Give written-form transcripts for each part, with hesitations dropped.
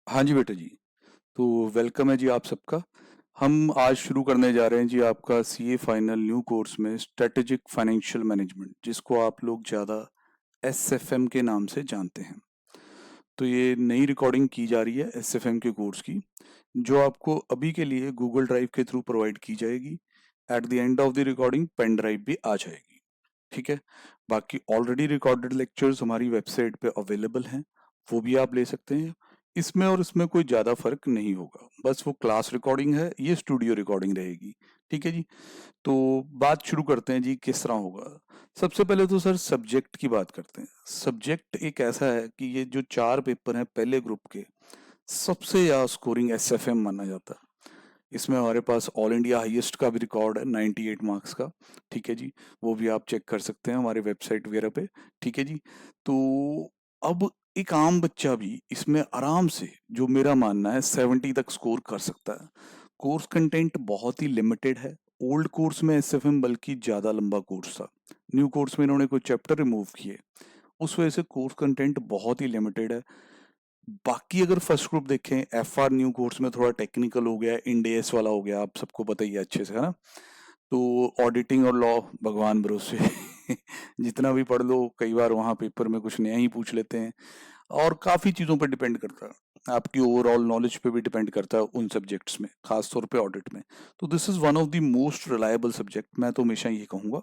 हाँ जी बेटा जी। तो वेलकम है जी आप सबका। हम आज शुरू करने जा रहे हैं जी आपका सीए फाइनल न्यू कोर्स में स्ट्रेटेजिक फाइनेंशियल मैनेजमेंट, जिसको आप लोग ज़्यादा एसएफएम के नाम से जानते हैं। तो ये नई रिकॉर्डिंग की जा रही है एसएफएम के कोर्स की, जो आपको अभी के लिए गूगल ड्राइव के थ्रू प्रोवाइड की जाएगी। At the end of the recording pen drive भी आ जाएगी। ठीक है। बाकी ऑलरेडी रिकॉर्डेड लेक्चर्स हमारी वेबसाइट पे अवेलेबल हैं, वो भी आप ले सकते हैं। इसमें और इसमें कोई ज़्यादा फर्क नहीं होगा, बस वो क्लास रिकॉर्डिंग है, ये स्टूडियो रिकॉर्डिंग रहेगी। ठीक है जी। तो बात शुरू करते हैं जी, किस तरह होगा। सबसे पहले तो सर सब्जेक्ट की बात करते हैं। सब्जेक्ट एक ऐसा है कि ये जो 4 पेपर हैं पहले ग्रुप के, सबसे ज़्यादा स्कोरिंग एसएफएम माना जाता है। इसमें हमारे पास ऑल इंडिया हाईएस्ट का भी रिकॉर्ड है 98 मार्क्स का। ठीक है जी। वो भी आप चेक कर सकते हैं हमारे वेबसाइट वगैरह पे। ठीक है जी। तो अब एक आम बच्चा भी इसमें आराम से, जो मेरा मानना है, 70 तक स्कोर कर सकता है। कोर्स कंटेंट बहुत ही लिमिटेड है। ओल्ड कोर्स में एसएफएम बल्कि ज़्यादा लंबा कोर्स था। न्यू कोर्स में इन्होंने कुछ चैप्टर रिमूव किए, उस वजह से कोर्स कंटेंट बहुत ही लिमिटेड है। बाकी अगर फर्स्ट ग्रुप देखें, एफ आर न्यू कोर्स में थोड़ा टेक्निकल हो गया, इंडेस वाला हो गया, आप सबको पता ही है अच्छे से, है ना। तो ऑडिटिंग और लॉ भगवान भरोसे जितना भी पढ़ लो, कई बार वहाँ पेपर में कुछ नया ही पूछ लेते हैं। और काफ़ी चीज़ों पर डिपेंड करता है, आपकी ओवरऑल नॉलेज पे भी डिपेंड करता है उन सब्जेक्ट्स में, खास तौर पे ऑडिट में। तो this is one of the most reliable subject, मैं तो हमेशा ये कहूँगा,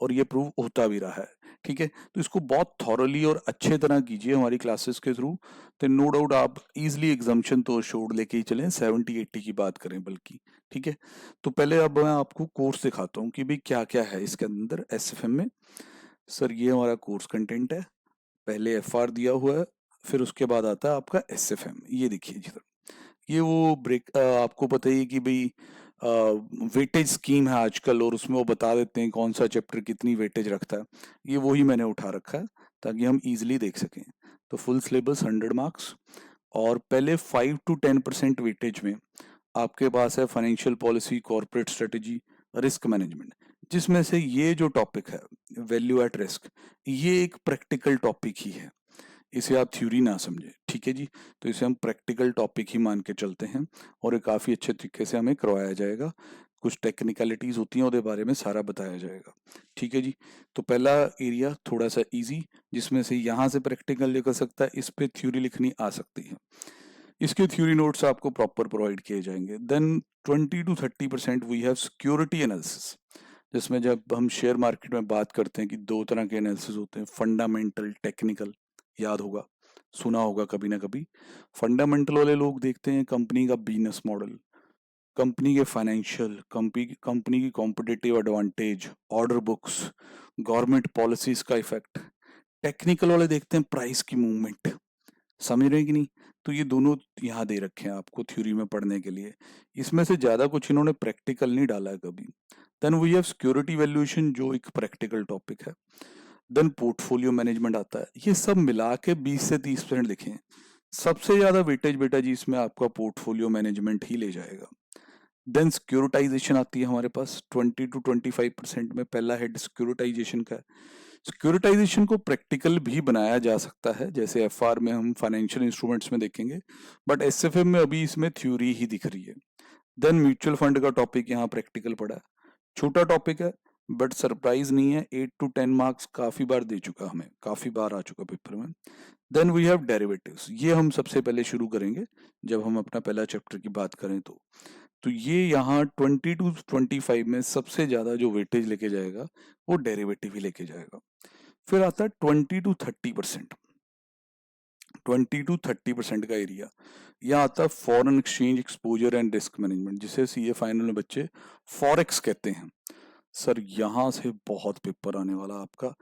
और ये प्रूव होता भी रहा है। ठीक है। तो इसको बहुत थॉरली और अच्छे तरह कीजिए हमारी क्लासेस के थ्रू, तो नो डाउट आप इजीली एग्जाम्शन तो श्योर लेके ही चलें, 70-80 की बात करें बल्कि। ठीक है। तो पहले अब मैं आपको कोर्स दिखाता हूँ कि भाई क्या क्या है इसके अंदर एसएफएम में। सर ये हमारा कोर्स कंटेंट है। पहले एफआर दिया हुआ है, फिर उसके बाद आता है आपका एसएफएम। ये देखिए जी सर, ये वो ब्रेक, आपको पता ही है कि भाई वेटेज स्कीम है आजकल, और उसमें वो बता देते हैं कौन सा चैप्टर कितनी वेटेज रखता है। ये वही मैंने उठा रखा है ताकि हम इजीली देख सकें। तो फुल सिलेबस 100 मार्क्स, और पहले 5 to 10% वेटेज में आपके पास है financial policy, corporate strategy, risk management, जिसमें से ये जो टॉपिक है वैल्यू एट रिस्क, ये एक प्रैक्टिकल टॉपिक ही है। इसे आप थ्योरी ना समझें। ठीक है जी। तो इसे हम प्रैक्टिकल टॉपिक ही मान के चलते हैं, और ये काफ़ी अच्छे तरीके से हमें करवाया जाएगा। कुछ टेक्निकलिटीज़ होती हैं, उसके बारे में सारा बताया जाएगा। ठीक है जी। तो पहला एरिया थोड़ा सा इजी, जिसमें से यहाँ से प्रैक्टिकल लिख सकता है, इस पे थ्योरी लिखनी आ सकती है। इसके थ्योरी नोट्स आपको प्रॉपर प्रोवाइड किए जाएंगे। Then 20 to 30% we have security analysis, जिसमें जब हम शेयर मार्केट में बात करते हैं कि दो तरह के एनालिसिस होते हैं, फंडामेंटल, टेक्निकल। याद होगा, सुना होगा कभी ना कभी। फंडामेंटल वाले लोग देखते हैं कंपनी का बिजनेस मॉडल, कंपनी के फाइनेंशियल, कंपनी की competitive advantage, order books, government policies का इफेक्ट। टेक्निकल वाले देखते हैं प्राइस की मूवमेंट। समझ रहे हैं कि नहीं। तो ये दोनों यहाँ दे रखे हैं आपको थ्योरी में पढ़ने के लिए। इसमें से ज्यादा कुछ इन्होंने प्रैक्टिकल नहीं डाला है कभी। Then we have security valuation, जो एक प्रैक्टिकल टॉपिक है। देन पोर्टफोलियो मैनेजमेंट आता है। ये सब मिला के 20 से 30% लिखे। सबसे ज्यादा वेटेज बेटा जी इसमें आपका पोर्टफोलियो मैनेजमेंट ही ले जाएगा। देन सिक्योरिटाइजेशन आती है हमारे पास 20 to 25% में। पहला हेड सिक्योरिटाइजेशन का है। सिक्योरिटाइजेशन को प्रैक्टिकल भी बनाया जा सकता है, जैसे एफआर में हम फाइनेंशियल इंस्ट्रूमेंट्स में देखेंगे, बट एसएफएम में अभी इसमें थ्योरी ही दिख रही है। देन म्यूचुअल फंड का टॉपिक यहाँ प्रैक्टिकल पड़ा है। छोटा टॉपिक है, बट सरप्राइज नहीं है, 8 to 10 मार्क्स काफी बार दे चुका, हमें काफी बार आ चुका पेपर में। देन वी हैव डेरिवेटिव्स, ये हम सबसे पहले शुरू करेंगे जब हम अपना पहला चैप्टर की बात करें तो ये यहाँ 20 to 25 में सबसे ज्यादा जो वेटेज लेके जाएगा वो डेरिवेटिव ही लेके जाएगा। फिर आता है 20 to 30%। 20 to 30% का एरिया, यहाँ आता है foreign exchange exposure and risk management, जिसे सीए फाइनल में बच्चे फॉरेक्स कहते हैं। सर यहाँ से बहुत पेपर आने वाला आपका।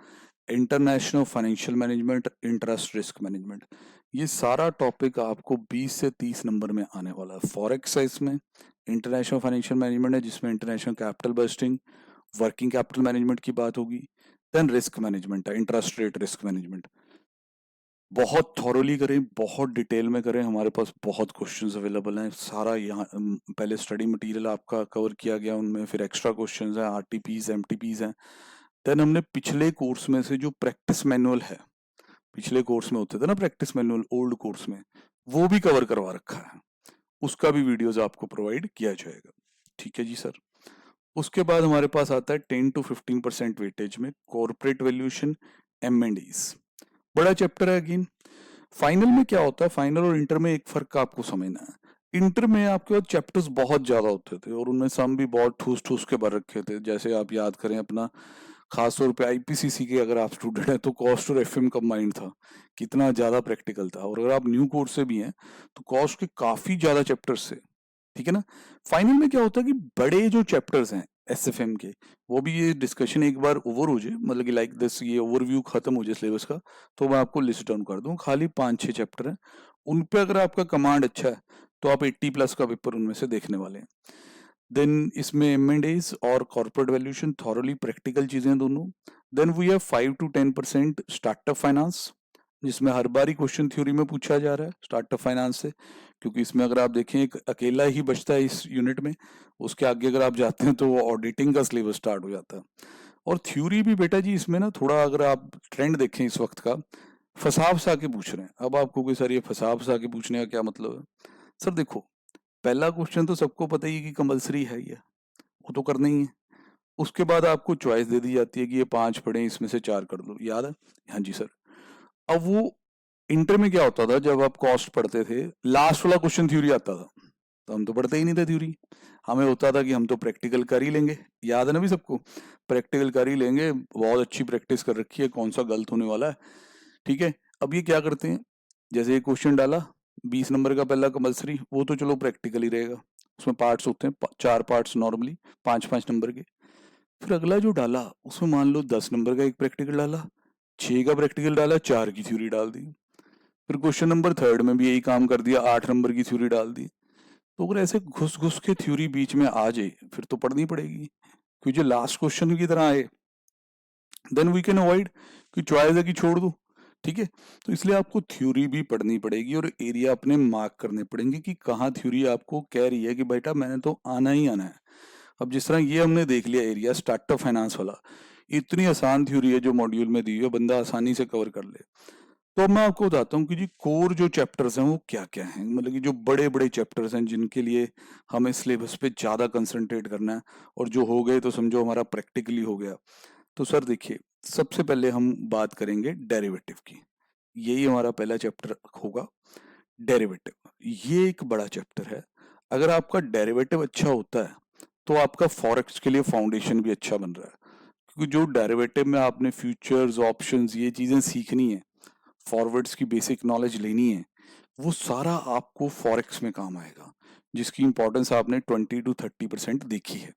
International financial management, interest risk management, ये सारा टॉपिक आपको 20 से 30 नंबर में आने वाला है। फॉरेक्स है इसमें, इंटरनेशनल फाइनेंशियल मैनेजमेंट है जिसमें international capital budgeting, working capital management की बात होगी। देन रिस्क मैनेजमेंट है, इंटरेस्ट रेट रिस्क मैनेजमेंट। बहुत थॉरोली करें, बहुत डिटेल में करें, हमारे पास बहुत क्वेश्चंस अवेलेबल हैं। सारा यहाँ पहले स्टडी मटेरियल आपका कवर किया गया उनमें, फिर एक्स्ट्रा क्वेश्चंस हैं, आरटीपीज एमटीपीज हैं। देन हमने पिछले कोर्स में से जो प्रैक्टिस मैनुअल है पिछले कोर्स में होते थे ना प्रैक्टिस मैनुअल, ओल्ड कोर्स में, वो भी कवर करवा रखा है, उसका भी वीडियोस आपको प्रोवाइड किया जाएगा। ठीक है जी सर। उसके बाद हमारे पास आता है 10 to 15% वेटेज में कॉर्पोरेट वैल्यूएशन, M&As। बड़ा चैप्टर है अगेन। फाइनल में क्या होता है, फाइनल और इंटर में एक फर्क आपको समझना है। इंटर में आपके पास चैप्टर्स बहुत ज्यादा होते थे और उनमें सम भी बहुत ठूस ठूस के भर रखे थे। जैसे आप याद करें अपना, खास तौर पे आईपीसीसी के अगर आप स्टूडेंट हैं तो कॉस्ट और एफएम कंबाइंड था, कितना ज्यादा प्रैक्टिकल था। और अगर आप न्यू कोर्स से भी हैं तो कॉस्ट के काफी ज्यादा चैप्टर्स थे। ठीक है ना। फाइनल में क्या होता है कि बड़े जो चैप्टर्स हैं एसएफएम के, वो भी ये डिस्कशन एक बार ओवर हो जाए, मतलब कि लाइक दिस, ये ओवरव्यू खत्म हो जाए सिलेबस का, तो मैं आपको लिस्ट डाउन कर दूं। खाली 5-6 चैप्टर हैं, उन पे अगर आपका कमांड अच्छा है तो आप 80+ का पेपर उनमें से देखने वाले हैं। देन इसमें M&As और कॉर्पोरेट वैल्यूएशन थॉरली प्रैक्टिकल चीजें दोनों। Then we have 5 to 10% startup finance, जिसमें हर बार ही क्वेश्चन थ्योरी में पूछा जा रहा है स्टार्टअप फाइनेंस से, क्योंकि इसमें अगर आप देखें एक अकेला ही बचता है इस यूनिट में, उसके आगे अगर आप जाते हैं तो वो ऑडिटिंग का सिलेबस स्टार्ट हो जाता है। और थ्योरी भी बेटा जी इसमें ना थोड़ा, अगर आप ट्रेंड देखें इस वक्त का, फंसा फंसा के पूछ रहे हैं। अब आपको कोई सर ये फंसा फंसा के पूछने का क्या मतलब है? सर देखो, पहला क्वेश्चन तो सबको पता ही है कि कंपलसरी है ये, वो तो करना ही है। उसके बाद आपको चॉइस दे दी जाती है कि ये 5 पढ़े, इसमें से 4 कर दो, याद है? हाँ जी सर। अब वो इंटर में क्या होता था, जब आप कॉस्ट पढ़ते थे, लास्ट वाला क्वेश्चन थ्योरी आता था, तो हम तो पढ़ते ही नहीं थे थ्योरी। हमें होता था कि हम तो प्रैक्टिकल कर ही लेंगे, याद है ना भी सबको, प्रैक्टिकल कर ही लेंगे, बहुत अच्छी प्रैक्टिस कर रखी है, कौन सा गलत होने वाला है। ठीक है। अब ये क्या करते हैं, जैसे ये क्वेश्चन डाला 20 नंबर का पहला कंपलसरी, वो तो चलो प्रैक्टिकल ही रहेगा, उसमें पार्ट्स होते हैं 4 पार्ट्स नॉर्मली, 5-5 नंबर के। फिर अगला जो डाला उसमें मान लो 10 नंबर का एक प्रैक्टिकल डाला, 6 का प्रैक्टिकल डाला, 4 की थ्योरी डाल दी। फिर क्वेश्चन नंबर 3 में भी यही काम कर दिया, 8 नंबर की थ्योरी डाल दी। तो अगर ऐसे घुस घुस के थ्योरी बीच में आ जाए फिर तो पढ़नी पड़ेगी, क्योंकि जो लास्ट क्वेश्चन की तरह आए, देन वी कैन अवॉइड कि चॉइस है कि छोड़ दो। ठीक है। तो इसलिए आपको थ्योरी भी पढ़नी पड़ेगी और एरिया अपने मार्क करने पड़ेंगे कि कहाँ थ्योरी आपको कह रही है कि बेटा मैंने तो आना ही आना है। अब जिस तरह ये हमने देख लिया एरिया स्टार्टअप फाइनेंस वाला, इतनी आसान थ्योरी है जो मॉड्यूल में दी हुई है, बंदा आसानी से कवर कर ले। तो अब मैं आपको बताता हूँ कि जी कोर जो चैप्टर्स हैं वो क्या क्या हैं, मतलब कि जो बड़े बड़े चैप्टर्स हैं जिनके लिए हमें सिलेबस पे ज़्यादा कंसंट्रेट करना है, और जो हो गए तो समझो हमारा प्रैक्टिकली हो गया। तो सर देखिए, सबसे पहले हम बात करेंगे डेरिवेटिव की, यही हमारा पहला चैप्टर होगा, डेरिवेटिव। ये एक बड़ा चैप्टर है। अगर आपका डेरिवेटिव अच्छा होता है तो आपका फॉरेक्स के लिए फाउंडेशन भी अच्छा बन रहा है, क्योंकि जो डेरिवेटिव में आपने फ्यूचर्स, ऑप्शंस, ये चीजें सीखनी है, फॉरवर्ड्स की बेसिक नॉलेज लेनी है, वो सारा आपको फॉरेक्स में काम आएगा, जिसकी इंपॉर्टेंस आपने 20 to 30% देखी है।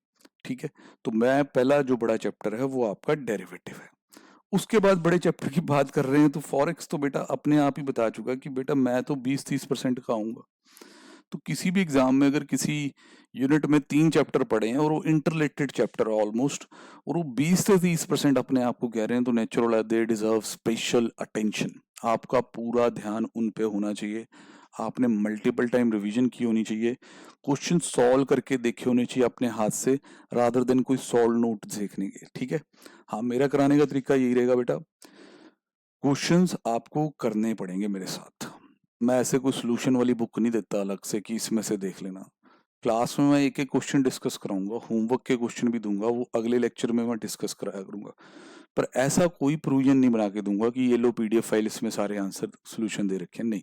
ठीक है। तो मैं पहला जो बड़ा चैप्टर है वो आपका डेरिवेटिव है। उसके बाद बड़े चैप्टर की बात कर रहे हैं तो फॉरेक्स तो बेटा अपने आप ही बता चुका कि बेटा मैं तो 20-30% का आऊंगा। तो किसी भी एग्जाम में अगर किसी यूनिट में 3 चैप्टर पढ़े हैं और वो इंटरलेटेड चैप्टर ऑलमोस्ट, और वो 20 से 30% अपने आप को कह रहे हैं, तो नेचुरल है दे डिजर्व स्पेशल अटेंशन। आपका पूरा ध्यान उन पे होना चाहिए, आपने मल्टीपल टाइम रिवीजन की होनी चाहिए, क्वेश्चन सॉल्व करके देखे होने चाहिए अपने हाथ से, रादर देन कोई सॉल्व नोट देखने के। ठीक है। हाँ, मेरा कराने का तरीका यही रहेगा बेटा, क्वेश्चंस आपको करने पड़ेंगे मेरे साथ। मैं ऐसे कोई सोल्यूशन वाली बुक नहीं देता अलग से कि इसमें से देख लेना। क्लास में मैं एक एक क्वेश्चन डिस्कस कराऊंगा, होमवर्क के क्वेश्चन भी दूंगा, वो अगले लेक्चर में मैं डिस्कस कराया करूंगा। पर ऐसा कोई प्रोविजन नहीं बना के दूंगा कि ये लो पीडीएफ फाइल, इसमें सारे आंसर सोल्यूशन दे रखे हैं, नहीं।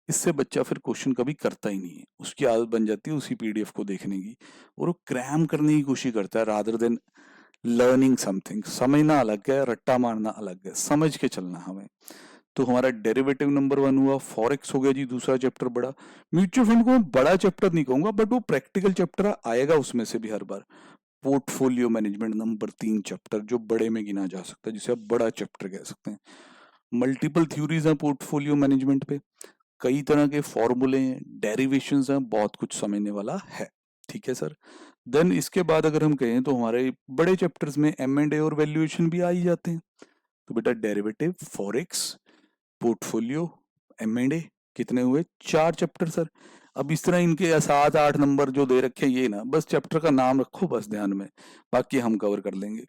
इससे बच्चा फिर क्वेश्चन कभी करता ही नहीं है, उसकी आदत बन जाती है उसी पीडीएफ को देखने की, और वो क्रैम करने की कोशिश करता है रादर देन लर्निंग समथिंग। समझना अलग है, रट्टा मारना अलग है, समझ के चलना हमें। तो हमारा डेरिवेटिव नंबर 1 हुआ, फॉरेक्स हो गया जी दूसरा चैप्टर बड़ा। म्यूचुअल फंड को मैं बड़ा चैप्टर नहीं कहूंगा, बट वो प्रैक्टिकल चैप्टर आएगा उसमें से भी हर बार। पोर्टफोलियो मैनेजमेंट नंबर 3 चैप्टर, जो बड़े में गिना जा सकता है, जिसे आप बड़ा चैप्टर कह सकते हैं। मल्टीपल थ्योरीज हैं पोर्टफोलियो मैनेजमेंट पे, कई तरह के फॉर्मूले हैं, डेरिवेशंस हैं, बहुत कुछ समझने वाला है। ठीक है सर। देन इसके बाद अगर हम कहें तो हमारे बड़े चैप्टर्स में M&A और वैल्यूएशन भी आ ही जाते हैं। तो बेटा डेरिवेटिव, फॉरेक्स, पोर्टफोलियो, M&A, कितने हुए? 4 चैप्टर सर। अब इस तरह इनके 7-8 नंबर जो दे रखे हैं, ये ना बस चैप्टर का नाम रखो बस ध्यान में, बाकी हम कवर कर लेंगे।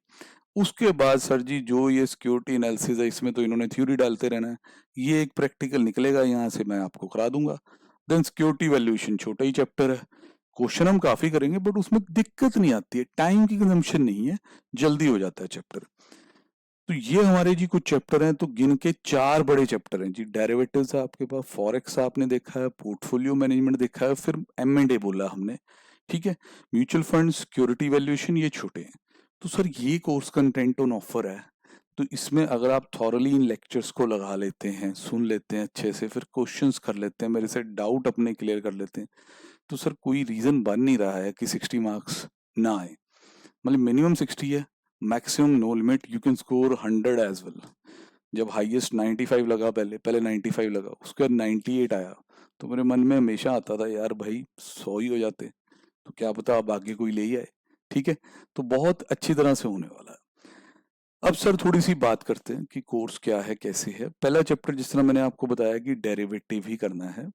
उसके बाद सर जी जो ये सिक्योरिटी एनालिसिस है इसमें तो इन्होंने थ्योरी डालते रहना है, ये एक प्रैक्टिकल निकलेगा यहाँ से मैं आपको करा दूंगा। देन सिक्योरिटी वैल्यूएशन छोटा ही चैप्टर है, क्वेश्चन हम काफी करेंगे बट उसमें दिक्कत नहीं आती है, टाइम की कंजम्पशन नहीं है, जल्दी हो जाता है चैप्टर। तो ये हमारे जी कुछ चैप्टर हैं, तो गिन के 4 बड़े चैप्टर हैं जी। डेरिवेटिव्स है आपके पास, फॉरेक्स आपने देखा है, पोर्टफोलियो मैनेजमेंट देखा है, फिर M&A बोला हमने, ठीक है। म्यूचुअल फंड, सिक्योरिटी वैल्यूएशन ये छोटे हैं। तो सर ये कोर्स कंटेंट ऑन ऑफर है, तो इसमें अगर आप थॉरली इन लेक्चर्स को लगा लेते हैं, सुन लेते हैं अच्छे से, फिर क्वेश्चंस कर लेते हैं, मेरे से डाउट अपने क्लियर कर लेते हैं, तो सर कोई रीजन बन नहीं रहा है कि 60 मार्क्स ना आए। मतलब मिनिमम 60 है, maximum no limit, you can score 100 as well. जब हाईएस्ट 95 लगा, पहले पहले 95 लगा, उसके बाद 98 आया, तो मेरे मन में हमेशा आता था यार भाई 100 ही हो जाते, तो क्या पता अब आगे कोई ले ही आए, ठीक है। तो बहुत अच्छी तरह से होने वाला है। अब सर थोड़ी सी बात करते हैं कि कोर्स क्या है, कैसे है। पहला चैप्टर जिस तरह मैंने आपको बताया कि डेरिवेटिव ही करना है,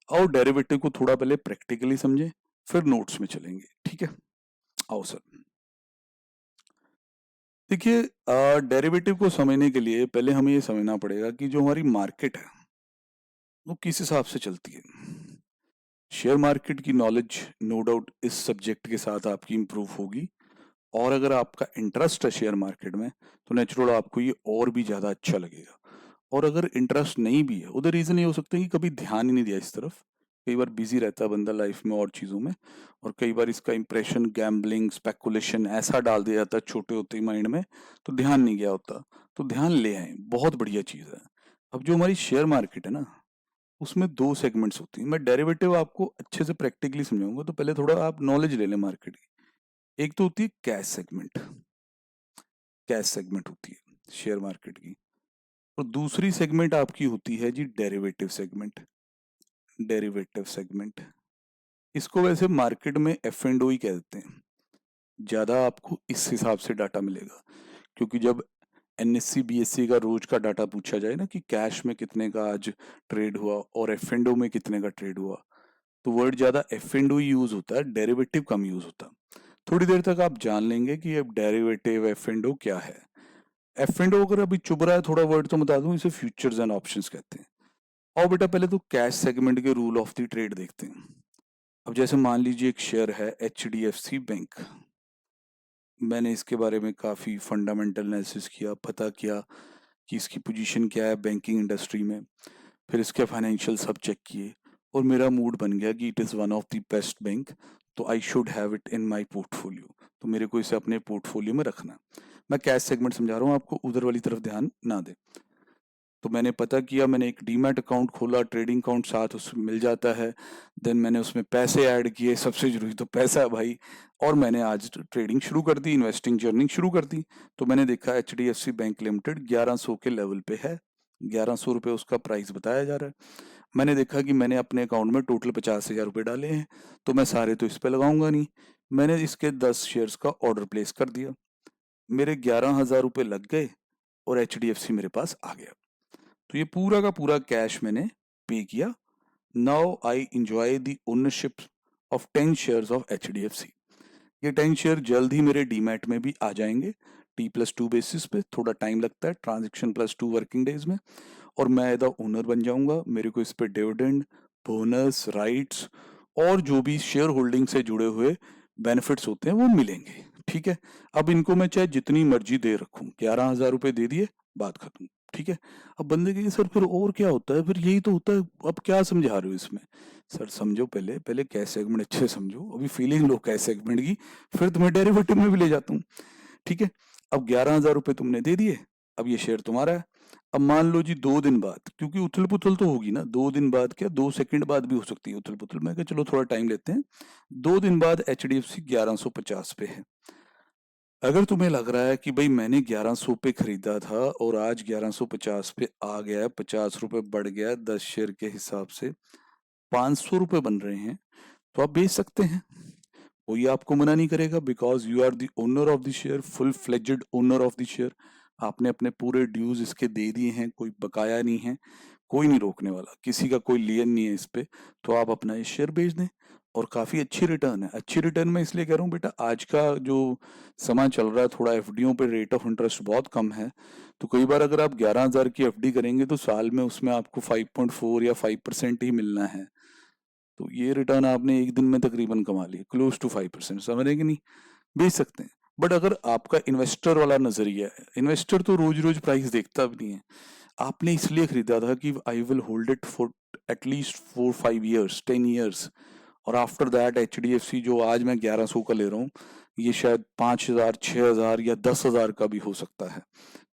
और डेरिवेटिव को थोड़ा पहले प्रैक्टिकली समझे, फिर नोट्स में चलेंगे, ठीक है। आओ सर। देखिए, डेरिवेटिव को समझने के लिए पहले हमें ये समझना पड़ेगा कि जो हमारी मार्केट है वो किस हिसाब से चलती है। शेयर मार्केट की नॉलेज नो डाउट इस सब्जेक्ट के साथ आपकी इम्प्रूव होगी, और अगर आपका इंटरेस्ट है शेयर मार्केट में तो नेचुरल आपको ये और भी ज़्यादा अच्छा लगेगा। और अगर इंटरेस्ट नहीं भी है, उधर रीज़न ये हो सकता है कि कभी ध्यान ही नहीं दिया इस तरफ, कई बार बिजी रहता है बंदा लाइफ में और चीज़ों में, और कई बार इसका इंप्रेशन गैम्बलिंग स्पेकुलेशन ऐसा डाल दिया जाता है छोटे होते ही माइंड में, तो ध्यान नहीं गया होता। तो ध्यान ले आए, बहुत बढ़िया चीज़ है। अब जो हमारी शेयर मार्केट है ना, उसमें 2 सेगमेंट्स होती हैं। मैं डेरिवेटिव आपको अच्छे से प्रैक्टिकली समझाऊंगा, तो पहले थोड़ा आप नॉलेज ले लें मार्केट की। एक तो होती है कैश सेगमेंट, कैश सेगमेंट होती है शेयर मार्केट की, और दूसरी सेगमेंट आपकी होती है जी डेरिवेटिव सेगमेंट। डेरिवेटिव सेगमेंट, इसको वैसे मार्केट में एफ एंड ओ ही कहते हैं। ज़्यादा आपको इस हिसाब से डाटा मिलेगा, क्योंकि जब एनएससी बीएससी का रोज का डाटा पूछा जाए ना कि कैश में कितने का आज ट्रेड हुआ और एफ एंड ओ में कितने का ट्रेड हुआ, तो वर्ड ज़्यादा एफ एंड ओ यूज होता है, डेरिवेटिव कम यूज होता है। थोड़ी देर तक आप जान लेंगे कि अब डेरिवेटिव एफ एंड ओ क्या है। एफ एंड ओ अगर अभी चुभ रहा है थोड़ा वर्ड तो बता दूं, इसे फ्यूचर्स एंड ऑप्शंस कहते हैं। और बेटा पहले तो कैश सेगमेंट के रूल ऑफ द ट्रेड देखते हैं। अब जैसे मान लीजिए एक शेयर है HDFC बैंक, मैंने इसके बारे में काफ़ी फंडामेंटल एनालिसिस किया, पता किया कि इसकी पोजीशन क्या है बैंकिंग इंडस्ट्री में, फिर इसके फाइनेंशियल सब चेक किए, और मेरा मूड बन गया कि it is one of the best bank, so I should have it in my portfolio, तो मेरे को इसे अपने पोर्टफोलियो में रखना। मैं कैश सेगमेंट समझा रहा हूँ आपको, उधर वाली तरफ ध्यान ना दे। तो मैंने पता किया, मैंने एक डीमैट अकाउंट खोला, ट्रेडिंग अकाउंट साथ उसमें मिल जाता है। देन मैंने उसमें पैसे ऐड किए, सबसे जरूरी तो पैसा है भाई, और मैंने आज ट्रेडिंग शुरू कर दी, इन्वेस्टिंग जर्नी शुरू कर दी। तो मैंने देखा HDFC बैंक लिमिटेड 1100 के लेवल पे है, 1100 रुपये उसका प्राइस बताया जा रहा है। मैंने देखा कि मैंने अपने अकाउंट में टोटल 50,000 रुपये डाले हैं, तो मैं सारे तो इस पे लगाऊंगा नहीं, मैंने इसके 10 शेयर्स का ऑर्डर प्लेस कर दिया, मेरे 11,000 रुपये लग गए, और HDFC मेरे पास आ गया। तो ये पूरा का पूरा कैश मैंने पे किया। Now I enjoy the ownership of 10 shares of HDFC। ये 10 शेयर जल्द ही मेरे डीमैट में भी आ जाएंगे, T+2 बेसिस पे, थोड़ा टाइम लगता है, ट्रांजेक्शन +2 वर्किंग डेज में, और मैं द ओनर बन जाऊंगा। मेरे को इस पे डिविडेंड, बोनस, राइट्स और जो भी शेयर होल्डिंग से जुड़े हुए बेनिफिट्स होते हैं वो मिलेंगे, ठीक है। अब इनको मैं चाहे जितनी मर्जी दे रखूं, 11,000 रुपये दे दिए, बात खत्म, ठीक है। अब बंदे कहेंगे सर फिर और क्या होता है, फिर यही तो होता है, अब क्या समझा रहे हो इसमें। सर समझो, पहले पहले कैश सेगमेंट अच्छे समझो, अभी फीलिंग लो कैश सेगमेंट की, फिर तुम्हें डेरिवेटिव में भी ले जाता हूँ, ठीक है। अब 11,000 रुपये तुमने दे दिए, अब ये शेयर तुम्हारा है। अब मान लो जी 2 दिन बाद, क्योंकि उथल पुथल तो होगी ना, 2 दिन बाद क्या, 2 सेकंड बाद भी हो सकती है उथल पुथल, मैं कहा चलो थोड़ा टाइम लेते हैं। 2 दिन बाद HDFC 1150 पे है। अगर तुम्हें लग रहा है कि भाई मैंने 1100 पे खरीदा था और आज 1150 पे आ गया, 50 रुपए बढ़ गया, 10 शेयर के हिसाब से 500 रुपए बन रहे हैं, तो आप बेच सकते हैं, कोई आपको मना नहीं करेगा, because you are the owner of the share, full fledged owner of the share. आपने अपने पूरे ड्यूज इसके दे दिए हैं, कोई बकाया नहीं है, कोई नहीं रोकने वाला, किसी का कोई लियन नहीं है इस पे, तो आप अपना ये शेयर बेच दें। और काफी अच्छी रिटर्न है। अच्छी रिटर्न मैं इसलिए कह रहा हूँ बेटा, आज का जो समय चल रहा है थोड़ा एफडीओ पे रेट ऑफ इंटरेस्ट बहुत कम है। तो कई बार अगर आप 11,000 की एफडी करेंगे तो साल में उसमें आपको 5.4 या 5% ही मिलना है। तो ये रिटर्न आपने एक दिन में तकरीबन कमा लिया, क्लोज टू 5%, समझ रहे कि नहीं? बेच सकते हैं। बट अगर आपका इन्वेस्टर वाला नजरिया है, इन्वेस्टर तो रोज रोज प्राइस देखता भी नहीं है। आपने इसलिए खरीदा था कि I will hold it for at least 4-5 years, 10 years, और आफ्टर दैट HDFC जो आज मैं 1100 का ले रहा हूँ, ये शायद 5,000, 6,000 या 10,000 का भी हो सकता है।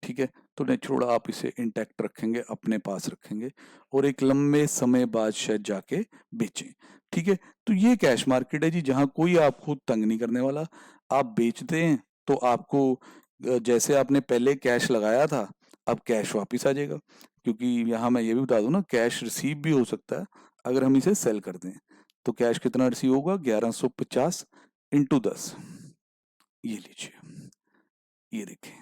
ठीक है, तो नेचुरल आप इसे इंटैक्ट रखेंगे, अपने पास रखेंगे, और एक लंबे समय बाद शायद जाके बेचें। ठीक है, तो ये कैश मार्केट है जी, जहाँ कोई आपको तंग नहीं करने वाला। आप बेचते हैं तो आपको जैसे आपने पहले कैश लगाया था, अब कैश वापिस आ जाएगा। क्योंकि यहाँ मैं ये भी बता दूं ना, कैश रिसीव भी हो सकता है अगर हम इसे सेल कर दें। तो कैश कितना रिसीव होगा? 1150 इंटू 10। ये लीजिए, ये देखें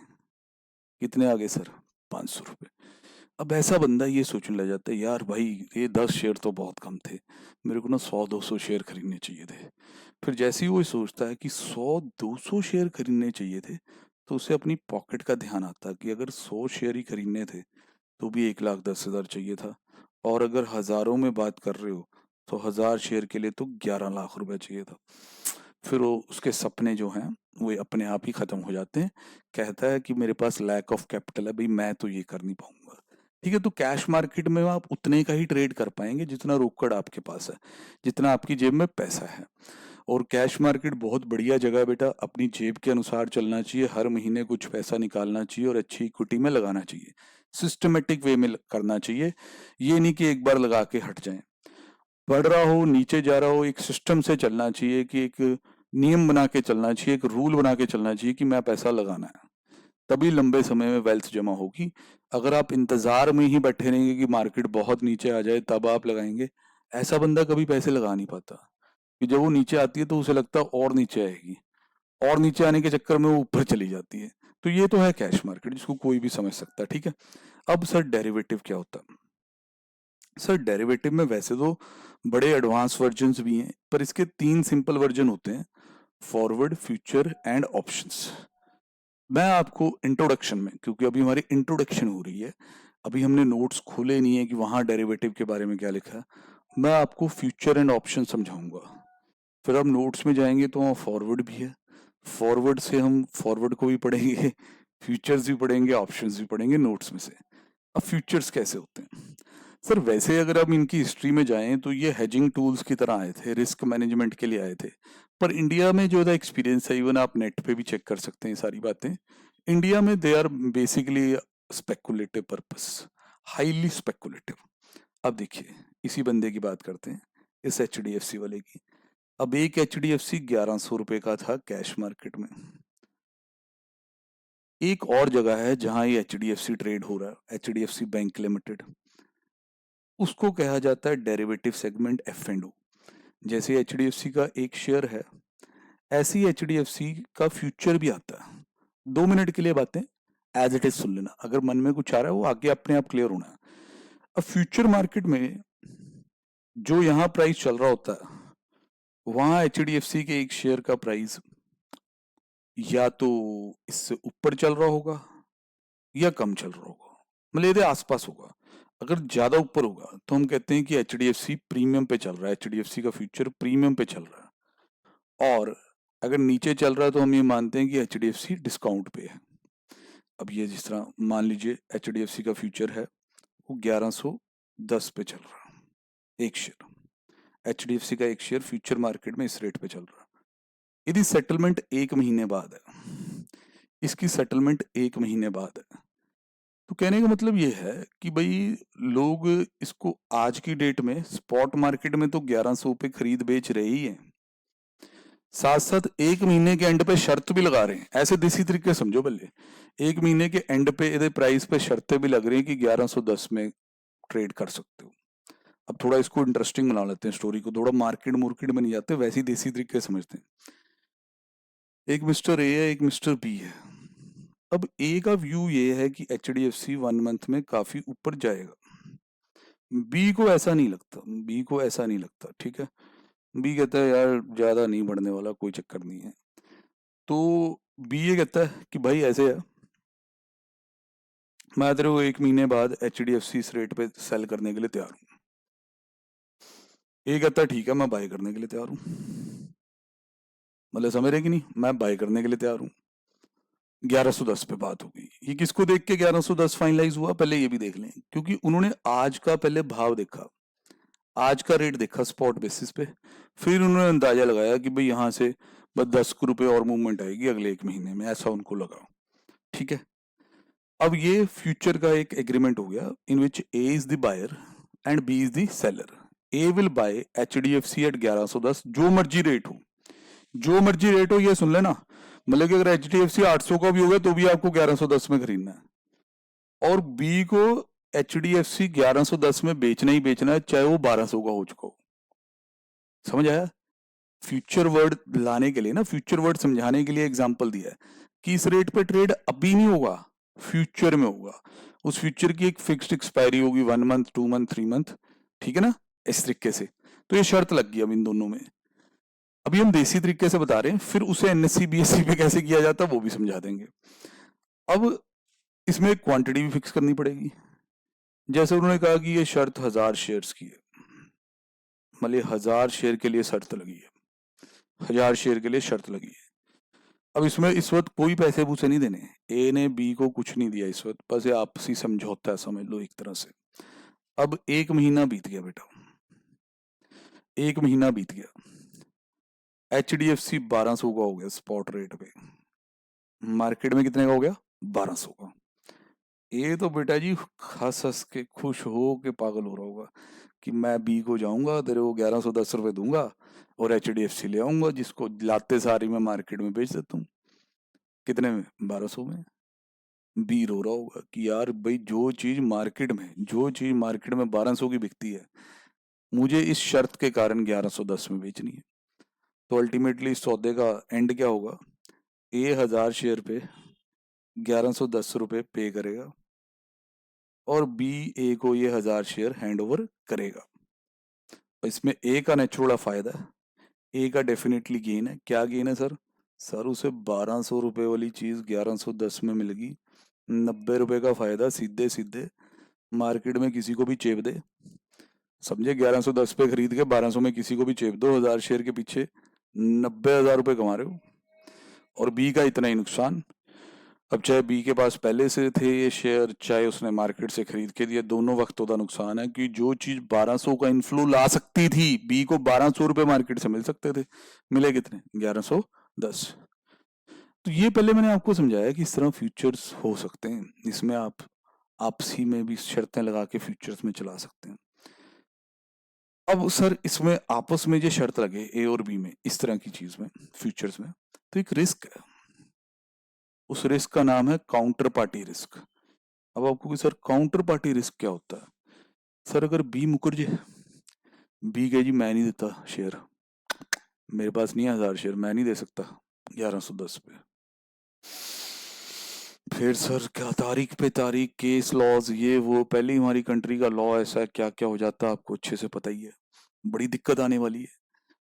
कितने आ गए सर? 500 रुपये। अब ऐसा बंदा ये सोचने लग जाता है, यार भाई ये 10 शेयर तो बहुत कम थे, मेरे को ना 100-200 शेयर खरीदने चाहिए थे। फिर जैसे ही वो सोचता है कि 100-200 शेयर खरीदने चाहिए थे, तो उसे अपनी पॉकेट का ध्यान आता है कि अगर 100 शेयर ही खरीदने थे तो भी 1,10,000 चाहिए था, और अगर हजारों में बात कर रहे हो तो 1,000 शेयर के लिए तो 11 लाख रुपए चाहिए था। फिर वो उसके सपने जो हैं वो अपने आप ही खत्म हो जाते हैं। कहता है कि मेरे पास लैक ऑफ कैपिटल है भाई, मैं तो ये कर नहीं पाऊंगा। ठीक है, तो कैश मार्केट में आप उतने का ही ट्रेड कर पाएंगे जितना रोकड़ आपके पास है, जितना आपकी जेब में पैसा है। और कैश मार्केट बहुत बढ़िया जगह है बेटा, अपनी जेब के अनुसार चलना चाहिए, हर महीने कुछ पैसा निकालना चाहिए और अच्छी इक्विटी में लगाना चाहिए, सिस्टमेटिक वे में करना चाहिए। ये नहीं कि एक बार लगा के हट जाएं। बढ़ रहा हो, नीचे जा रहा हो, एक सिस्टम से चलना चाहिए, कि एक नियम बना के चलना चाहिए, एक रूल बना के चलना चाहिए कि मैं पैसा लगाना है, तभी लंबे समय में वेल्थ जमा होगी। अगर आप इंतजार में ही बैठे रहेंगे कि मार्केट बहुत नीचे आ जाए तब आप लगाएंगे, ऐसा बंदा कभी पैसे लगा नहीं पाता। कि जब वो नीचे आती है तो उसे लगता है और नीचे आएगी, और नीचे आने के चक्कर में वो ऊपर चली जाती है। तो ये तो है कैश मार्केट, जिसको कोई भी समझ सकता है। ठीक है, अब सर डेरिवेटिव क्या होता है? सर डेरिवेटिव में वैसे तो बड़े एडवांस वर्जन्स भी हैं, पर इसके 3 सिंपल वर्जन होते हैं: फॉरवर्ड, फ्यूचर एंड ऑप्शंस। मैं आपको इंट्रोडक्शन में, क्योंकि अभी हमारी इंट्रोडक्शन हो रही है, अभी हमने नोट्स खोले नहीं है कि वहां डेरिवेटिव के बारे में क्या लिखा है, मैं आपको फ्यूचर एंड ऑप्शन समझाऊंगा। फिर हम नोट्स में जाएंगे तो वहाँ फॉरवर्ड भी है, फॉरवर्ड से हम फॉरवर्ड को भी पढ़ेंगे, फ्यूचर्स भी पढ़ेंगे, ऑप्शंस भी पढ़ेंगे नोट्स में से। अब फ्यूचर्स कैसे होते हैं? सर वैसे अगर हम इनकी हिस्ट्री में जाएं तो ये हेजिंग टूल्स की तरह आए थे, रिस्क मैनेजमेंट के लिए आए थे। पर इंडिया में जो एक्सपीरियंस है, इवन आप नेट पे भी चेक कर सकते हैं सारी बातें, इंडिया में they are basically speculative purpose, highly speculative. अब देखिए, इसी बंदे की बात करते हैं, इस HDFC वाले की। अब एक HDFC 1,100 रुपए का था कैश मार्केट में। एक और जगह है जहां ये HDFC ट्रेड हो रहा है, HDFC बैंक लिमिटेड, उसको कहा जाता है डेरिवेटिव सेगमेंट F&O। जैसे HDFC का एक शेयर है, ऐसे ही HDFC का फ्यूचर भी आता है। 2 मिनट के लिए बातें एज इट इज सुन लेना, अगर मन में कुछ आ रहा है वो आगे अपने आप क्लियर होना है। अब फ्यूचर मार्केट में जो यहाँ प्राइस चल रहा होता है, वहां HDFC के एक शेयर का प्राइस या तो इससे ऊपर चल रहा होगा या कम चल रहा होगा, मतलब यदि आसपास होगा। अगर ज्यादा ऊपर होगा तो हम कहते हैं कि HDFC प्रीमियम पे चल रहा है, HDFC का फ्यूचर प्रीमियम पे चल रहा है। और अगर नीचे चल रहा है तो हम ये मानते हैं कि HDFC डिस्काउंट पे है। अब ये जिस तरह मान लीजिए HDFC का फ्यूचर है, वो 1110 पे चल रहा है एक शेयर। HDFC का एक शेयर फ्यूचर मार्केट में इस रेट पे चल रहा है। यदि सेटलमेंट 1 महीने बाद है, इसकी सेटलमेंट 1 महीने बाद है, तो कहने का मतलब ये है कि भाई लोग इसको आज की डेट में स्पॉट मार्केट में तो 1,100 पे खरीद बेच रहे ही हैं, साथ साथ 1 महीने के एंड पे शर्त भी लगा रहे हैं। ऐसे देसी तरीके से समझो बल्ले, 1 महीने के एंड पे यदि प्राइस पे शर्तें भी लग रही हैं कि 1,110 में ट्रेड कर सकते हो। अब थोड़ा इसको इंटरेस्टिंग बना लेते हैं, स्टोरी को थोड़ा मार्केट मुर्केट में नहीं जाते, वैसे ही देसी तरीके से समझते हैं। एक मिस्टर ए है, एक मिस्टर बी है। अब ए का व्यू ये है कि HDFC 1 मंथ में काफी ऊपर जाएगा, बी को ऐसा नहीं लगता, बी को ऐसा नहीं लगता। ठीक है, बी कहता है यार ज़्यादा नहीं बढ़ने वाला, कोई चक्कर नहीं है। तो बी ये कहता है कि भाई ऐसे है, मैं तेरे को 1 महीने बाद HDFC इस रेट पे सेल करने के लिए तैयार हूँ। ए कहता है ठीक है, मैं बाय करने के लिए तैयार हूँ। मतलब समझ रहे कि नहीं, मैं बाय करने के लिए तैयार हूँ। 1110 पे बात हो गई। ये किसको देख के 1110 फाइनलाइज हुआ, पहले ये भी देख लें, क्योंकि उन्होंने आज का पहले भाव देखा, आज का रेट देखा स्पॉट बेसिस पे, फिर उन्होंने अंदाजा लगाया कि भाई यहाँ से बस 10 रुपए और मूवमेंट आएगी अगले 1 महीने में, ऐसा उनको लगा। ठीक है, अब ये फ्यूचर का एक एग्रीमेंट हो गया in which A is the buyer and B is the seller. A will buy HDFC at 1110, जो मर्जी रेट हो, जो मर्जी रेट हो, ये सुन लेना। मतलब कि अगर HDFC 800 का भी हो गया तो भी आपको 1110 में खरीदना है, और बी को HDFC 1110 में बेचना ही बेचना है, चाहे वो 1200 का हो चुका हो। समझ आया? फ्यूचर वर्ड लाने के लिए ना, फ्यूचर वर्ड समझाने के लिए एग्जांपल दिया है कि इस रेट पे ट्रेड अभी नहीं होगा, फ्यूचर में होगा। उस फ्यूचर की एक फिक्स्ड एक्सपायरी होगी, 1 मंथ, 2 मंथ, 3 मंथ, ठीक है ना, इस तरीके से। तो ये शर्त लग गई अब इन दोनों में। अभी हम देसी तरीके से बता रहे हैं, फिर उसे NSE BSE पे कैसे किया जाता है वो भी समझा देंगे। अब इसमें एक क्वांटिटी भी फिक्स करनी पड़ेगी। जैसे उन्होंने कहा कि ये शर्त 1000 शेयर्स की है, मतलब 1000 शेयर के लिए शर्त लगी है, 1000 शेयर के लिए शर्त लगी है। अब इसमें इस वक्त कोई पैसे पूसे नहीं देने, ए ने बी को कुछ नहीं दिया इस वक्त, बस ये आपसी समझौता है, समझ लो एक तरह से। अब 1 महीना बीत गया बेटा, 1 महीना बीत गया, HDFC 1200 का हो गया स्पॉट रेट पे, मार्केट में कितने का हो गया, 1200 का। ये तो बेटा जी हंस हंस के खुश हो के पागल हो रहा होगा कि मैं बी को जाऊंगा, तेरे को 1110 रुपए दूंगा और HDFC ले आऊंगा, जिसको लाते सारी मैं मार्केट में बेच देता हूँ। कितने में, 1200 में। बी रो रहा होगा कि यार भाई जो चीज मार्केट में 1200 की बिकती है, मुझे इस शर्त के कारण 1110 में बेचनी है। तो अल्टीमेटली इस सौदे का एंड क्या होगा, ए 1000 शेयर पे 1110 रुपए पे करेगा और बी ए को ये 1000 शेयर हैंड ओवर करेगा। इसमें ए का नेचुरल फायदा है, ए का डेफिनेटली गेन है। क्या गेन है सर? सर उसे 1200 रुपए वाली चीज 1110 में मिल गई, 90 रुपए का फायदा सीधे सीधे मार्केट में किसी को भी चेप दे। समझे, 1110 पे खरीद के 1200 में किसी को भी चेप दो, 1000 शेयर के पीछे 90,000 रुपए कमा रहे हो। और बी का इतना ही नुकसान। अब चाहे बी के पास पहले से थे ये शेयर, चाहे उसने मार्केट से खरीद के दिया, दोनों वक्तों का नुकसान है कि जो चीज 1200 का इन्फ्लो ला सकती थी, बी को 1200 रुपए मार्केट से मिल सकते थे, मिले कितने, 1110। तो ये पहले मैंने आपको समझाया कि इस तरह फ्यूचर्स हो सकते हैं, इसमें आप आपसी में भी शर्तें लगा के फ्यूचर्स में चला सकते हैं। अब सर इसमें आपस में जो शर्त लगे ए और बी में, इस तरह की चीज में फ्यूचर्स में, तो एक रिस्क है, उस रिस्क का नाम है काउंटर पार्टी रिस्क। अब आपको कि सर काउंटर पार्टी रिस्क क्या होता है? सर अगर बी मुकर जाए, बी कहे जी मैं नहीं देता शेयर, मेरे पास नहीं है 1000 शेयर, मैं नहीं दे सकता 1110 पे, फिर सर क्या तारीख पे तारीख, केस लॉज, ये वो, पहले ही हमारी कंट्री का लॉ ऐसा है, क्या क्या हो जाता है आपको अच्छे से पता ही है, बड़ी दिक्कत आने वाली है।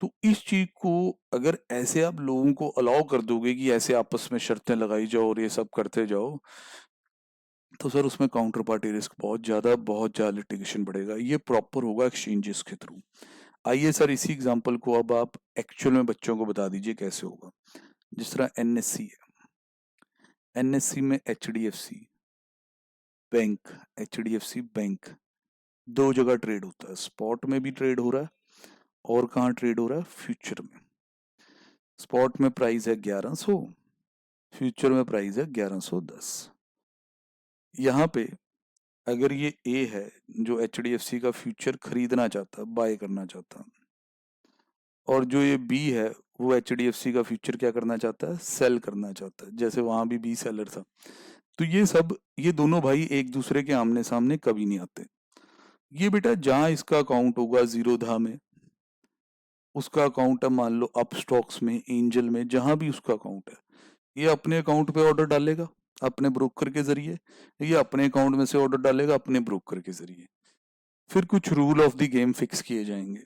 तो इस चीज को अगर ऐसे आप लोगों को अलाउ कर दोगे कि ऐसे आपस में शर्तें लगाई जाओ और ये सब करते जाओ, तो सर उसमें काउंटर पार्टी रिस्क बहुत ज्यादा लिटिगेशन बढ़ेगा। ये प्रॉपर होगा एक्सचेंजेस के थ्रू। आइए सर इसी एग्जांपल को अब आप एक्चुअल में बच्चों को बता दीजिए कैसे होगा। जिस तरह NSE है, NSE में HDFC बैंक दो जगह ट्रेड होता है, स्पॉट में भी ट्रेड हो रहा है और कहाँ ट्रेड हो रहा है, फ्यूचर में। स्पॉट में प्राइस है 1100, फ्यूचर में प्राइस है 1110। यहाँ पे अगर ये ए है जो HDFC का फ्यूचर खरीदना चाहता है, बाय करना चाहता है, और जो ये बी है वो HDFC का फ्यूचर क्या करना चाहता है, सेल करना चाहता है, जैसे वहां भी बी सेलर था। तो ये दोनों भाई एक दूसरे के आमने सामने कभी नहीं आते। ये बेटा जहां इसका अकाउंट होगा जीरोधा में, उसका अकाउंट है मान लो अप स्टॉक्स में, एंजल में, जहां भी उसका अकाउंट है, ये अपने अकाउंट पे ऑर्डर डालेगा अपने ब्रोकर के जरिए, ये अपने अकाउंट में से ऑर्डर डालेगा अपने ब्रोकर के जरिए। फिर कुछ rule of the game fix किए जाएंगे,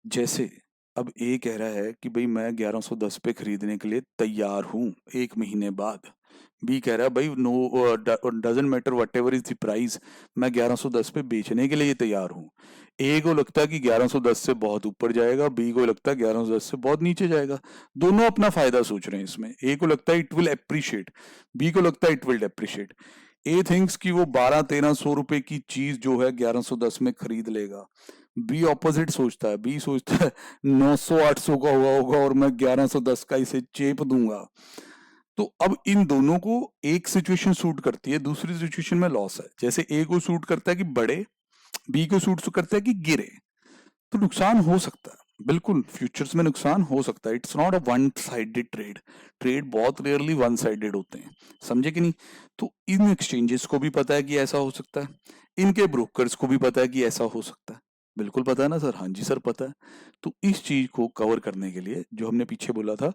जैसे अब ए कह रहा है कि भाई मैं 1110 पे खरीदने के लिए तैयार हूँ 1 महीने बाद। बी कह रहा है भाई no, doesn't matter whatever is the price, मैं 1110 पे बेचने के लिए तैयार हूँ। ए को लगता है कि 1110 से बहुत ऊपर जाएगा, बी को लगता है 1110 से बहुत नीचे जाएगा। दोनों अपना फायदा सोच रहे हैं इसमें। ए को लगता है इट विल एप्रिशिएट, बी को लगता है it will depreciate. A thinks कि वो 1200-1300 रुपए की चीज जो है 1110 में खरीद लेगा। बी ऑपोजिट सोचता है, बी सोचता है 900-800 का हुआ होगा और मैं 1110 का इसे चेप दूंगा। तो अब इन दोनों को एक सिचुएशन सूट करती है, दूसरी सिचुएशन में लॉस है। जैसे ए को सूट करता है कि बढ़े, बी को सूट करता है कि गिरे। तो नुकसान हो सकता है, बिल्कुल फ्यूचर्स में नुकसान हो सकता है। It's not a one sided trade. Trade बहुत रेयरली वन साइडेड होते हैं, समझे कि नहीं। तो इन एक्सचेंजेस को भी पता है कि ऐसा हो सकता है, इनके ब्रोकर्स को भी पता है कि ऐसा हो सकता है। बिल्कुल पता है ना सर? हाँ जी सर पता है। तो इस चीज को कवर करने के लिए जो हमने पीछे बोला था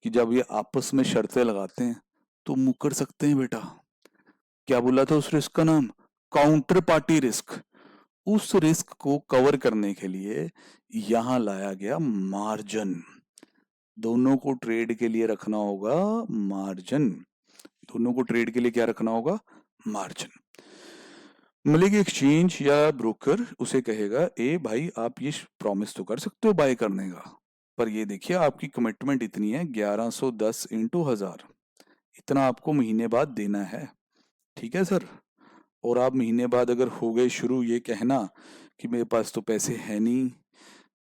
कि जब ये आपस में शर्तें लगाते हैं तो मुकर सकते हैं बेटा। क्या बोला था उस रिस्क का नाम? Counter party risk. उस रिस्क को कवर करने के लिए यहां लाया गया मार्जिन। दोनों को ट्रेड के लिए रखना होगा मार्जिन। दोनों को ट्रेड के लिए क्या रखना होगा? मार्जिन। मिलेगी एक्सचेंज या ब्रोकर उसे कहेगा ए भाई आप ये प्रॉमिस तो कर सकते हो बाय करने का, पर ये देखिए आपकी कमिटमेंट इतनी है 1110 इंटू 1000, इतना आपको महीने बाद देना है। ठीक है सर? और आप महीने बाद अगर हो गए शुरू ये कहना कि मेरे पास तो पैसे है नहीं,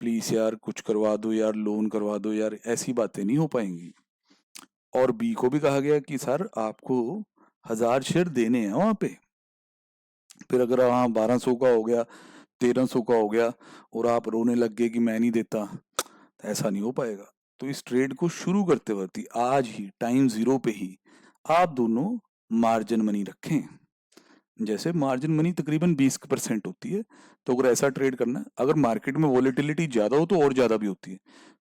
प्लीज यार कुछ करवा दो यार, लोन करवा दो यार, ऐसी बातें नहीं हो पाएंगी। और बी को भी कहा गया कि सर आपको 1000 शेयर देने हैं वहां पे। फिर अगर हाँ 1200 का हो गया, 1300 का हो गया और आप रोने लग गए कि मैं नहीं देता, तो ऐसा नहीं हो पाएगा। तो इस ट्रेड को शुरू करते वक्त ही आज ही टाइम जीरो पे ही आप दोनों मार्जिन मनी रखें। जैसे मार्जिन मनी तकरीबन 20% होती है। तो अगर ऐसा ट्रेड करना है, अगर मार्केट में वॉलेटिलिटी ज्यादा हो तो और ज्यादा भी होती है।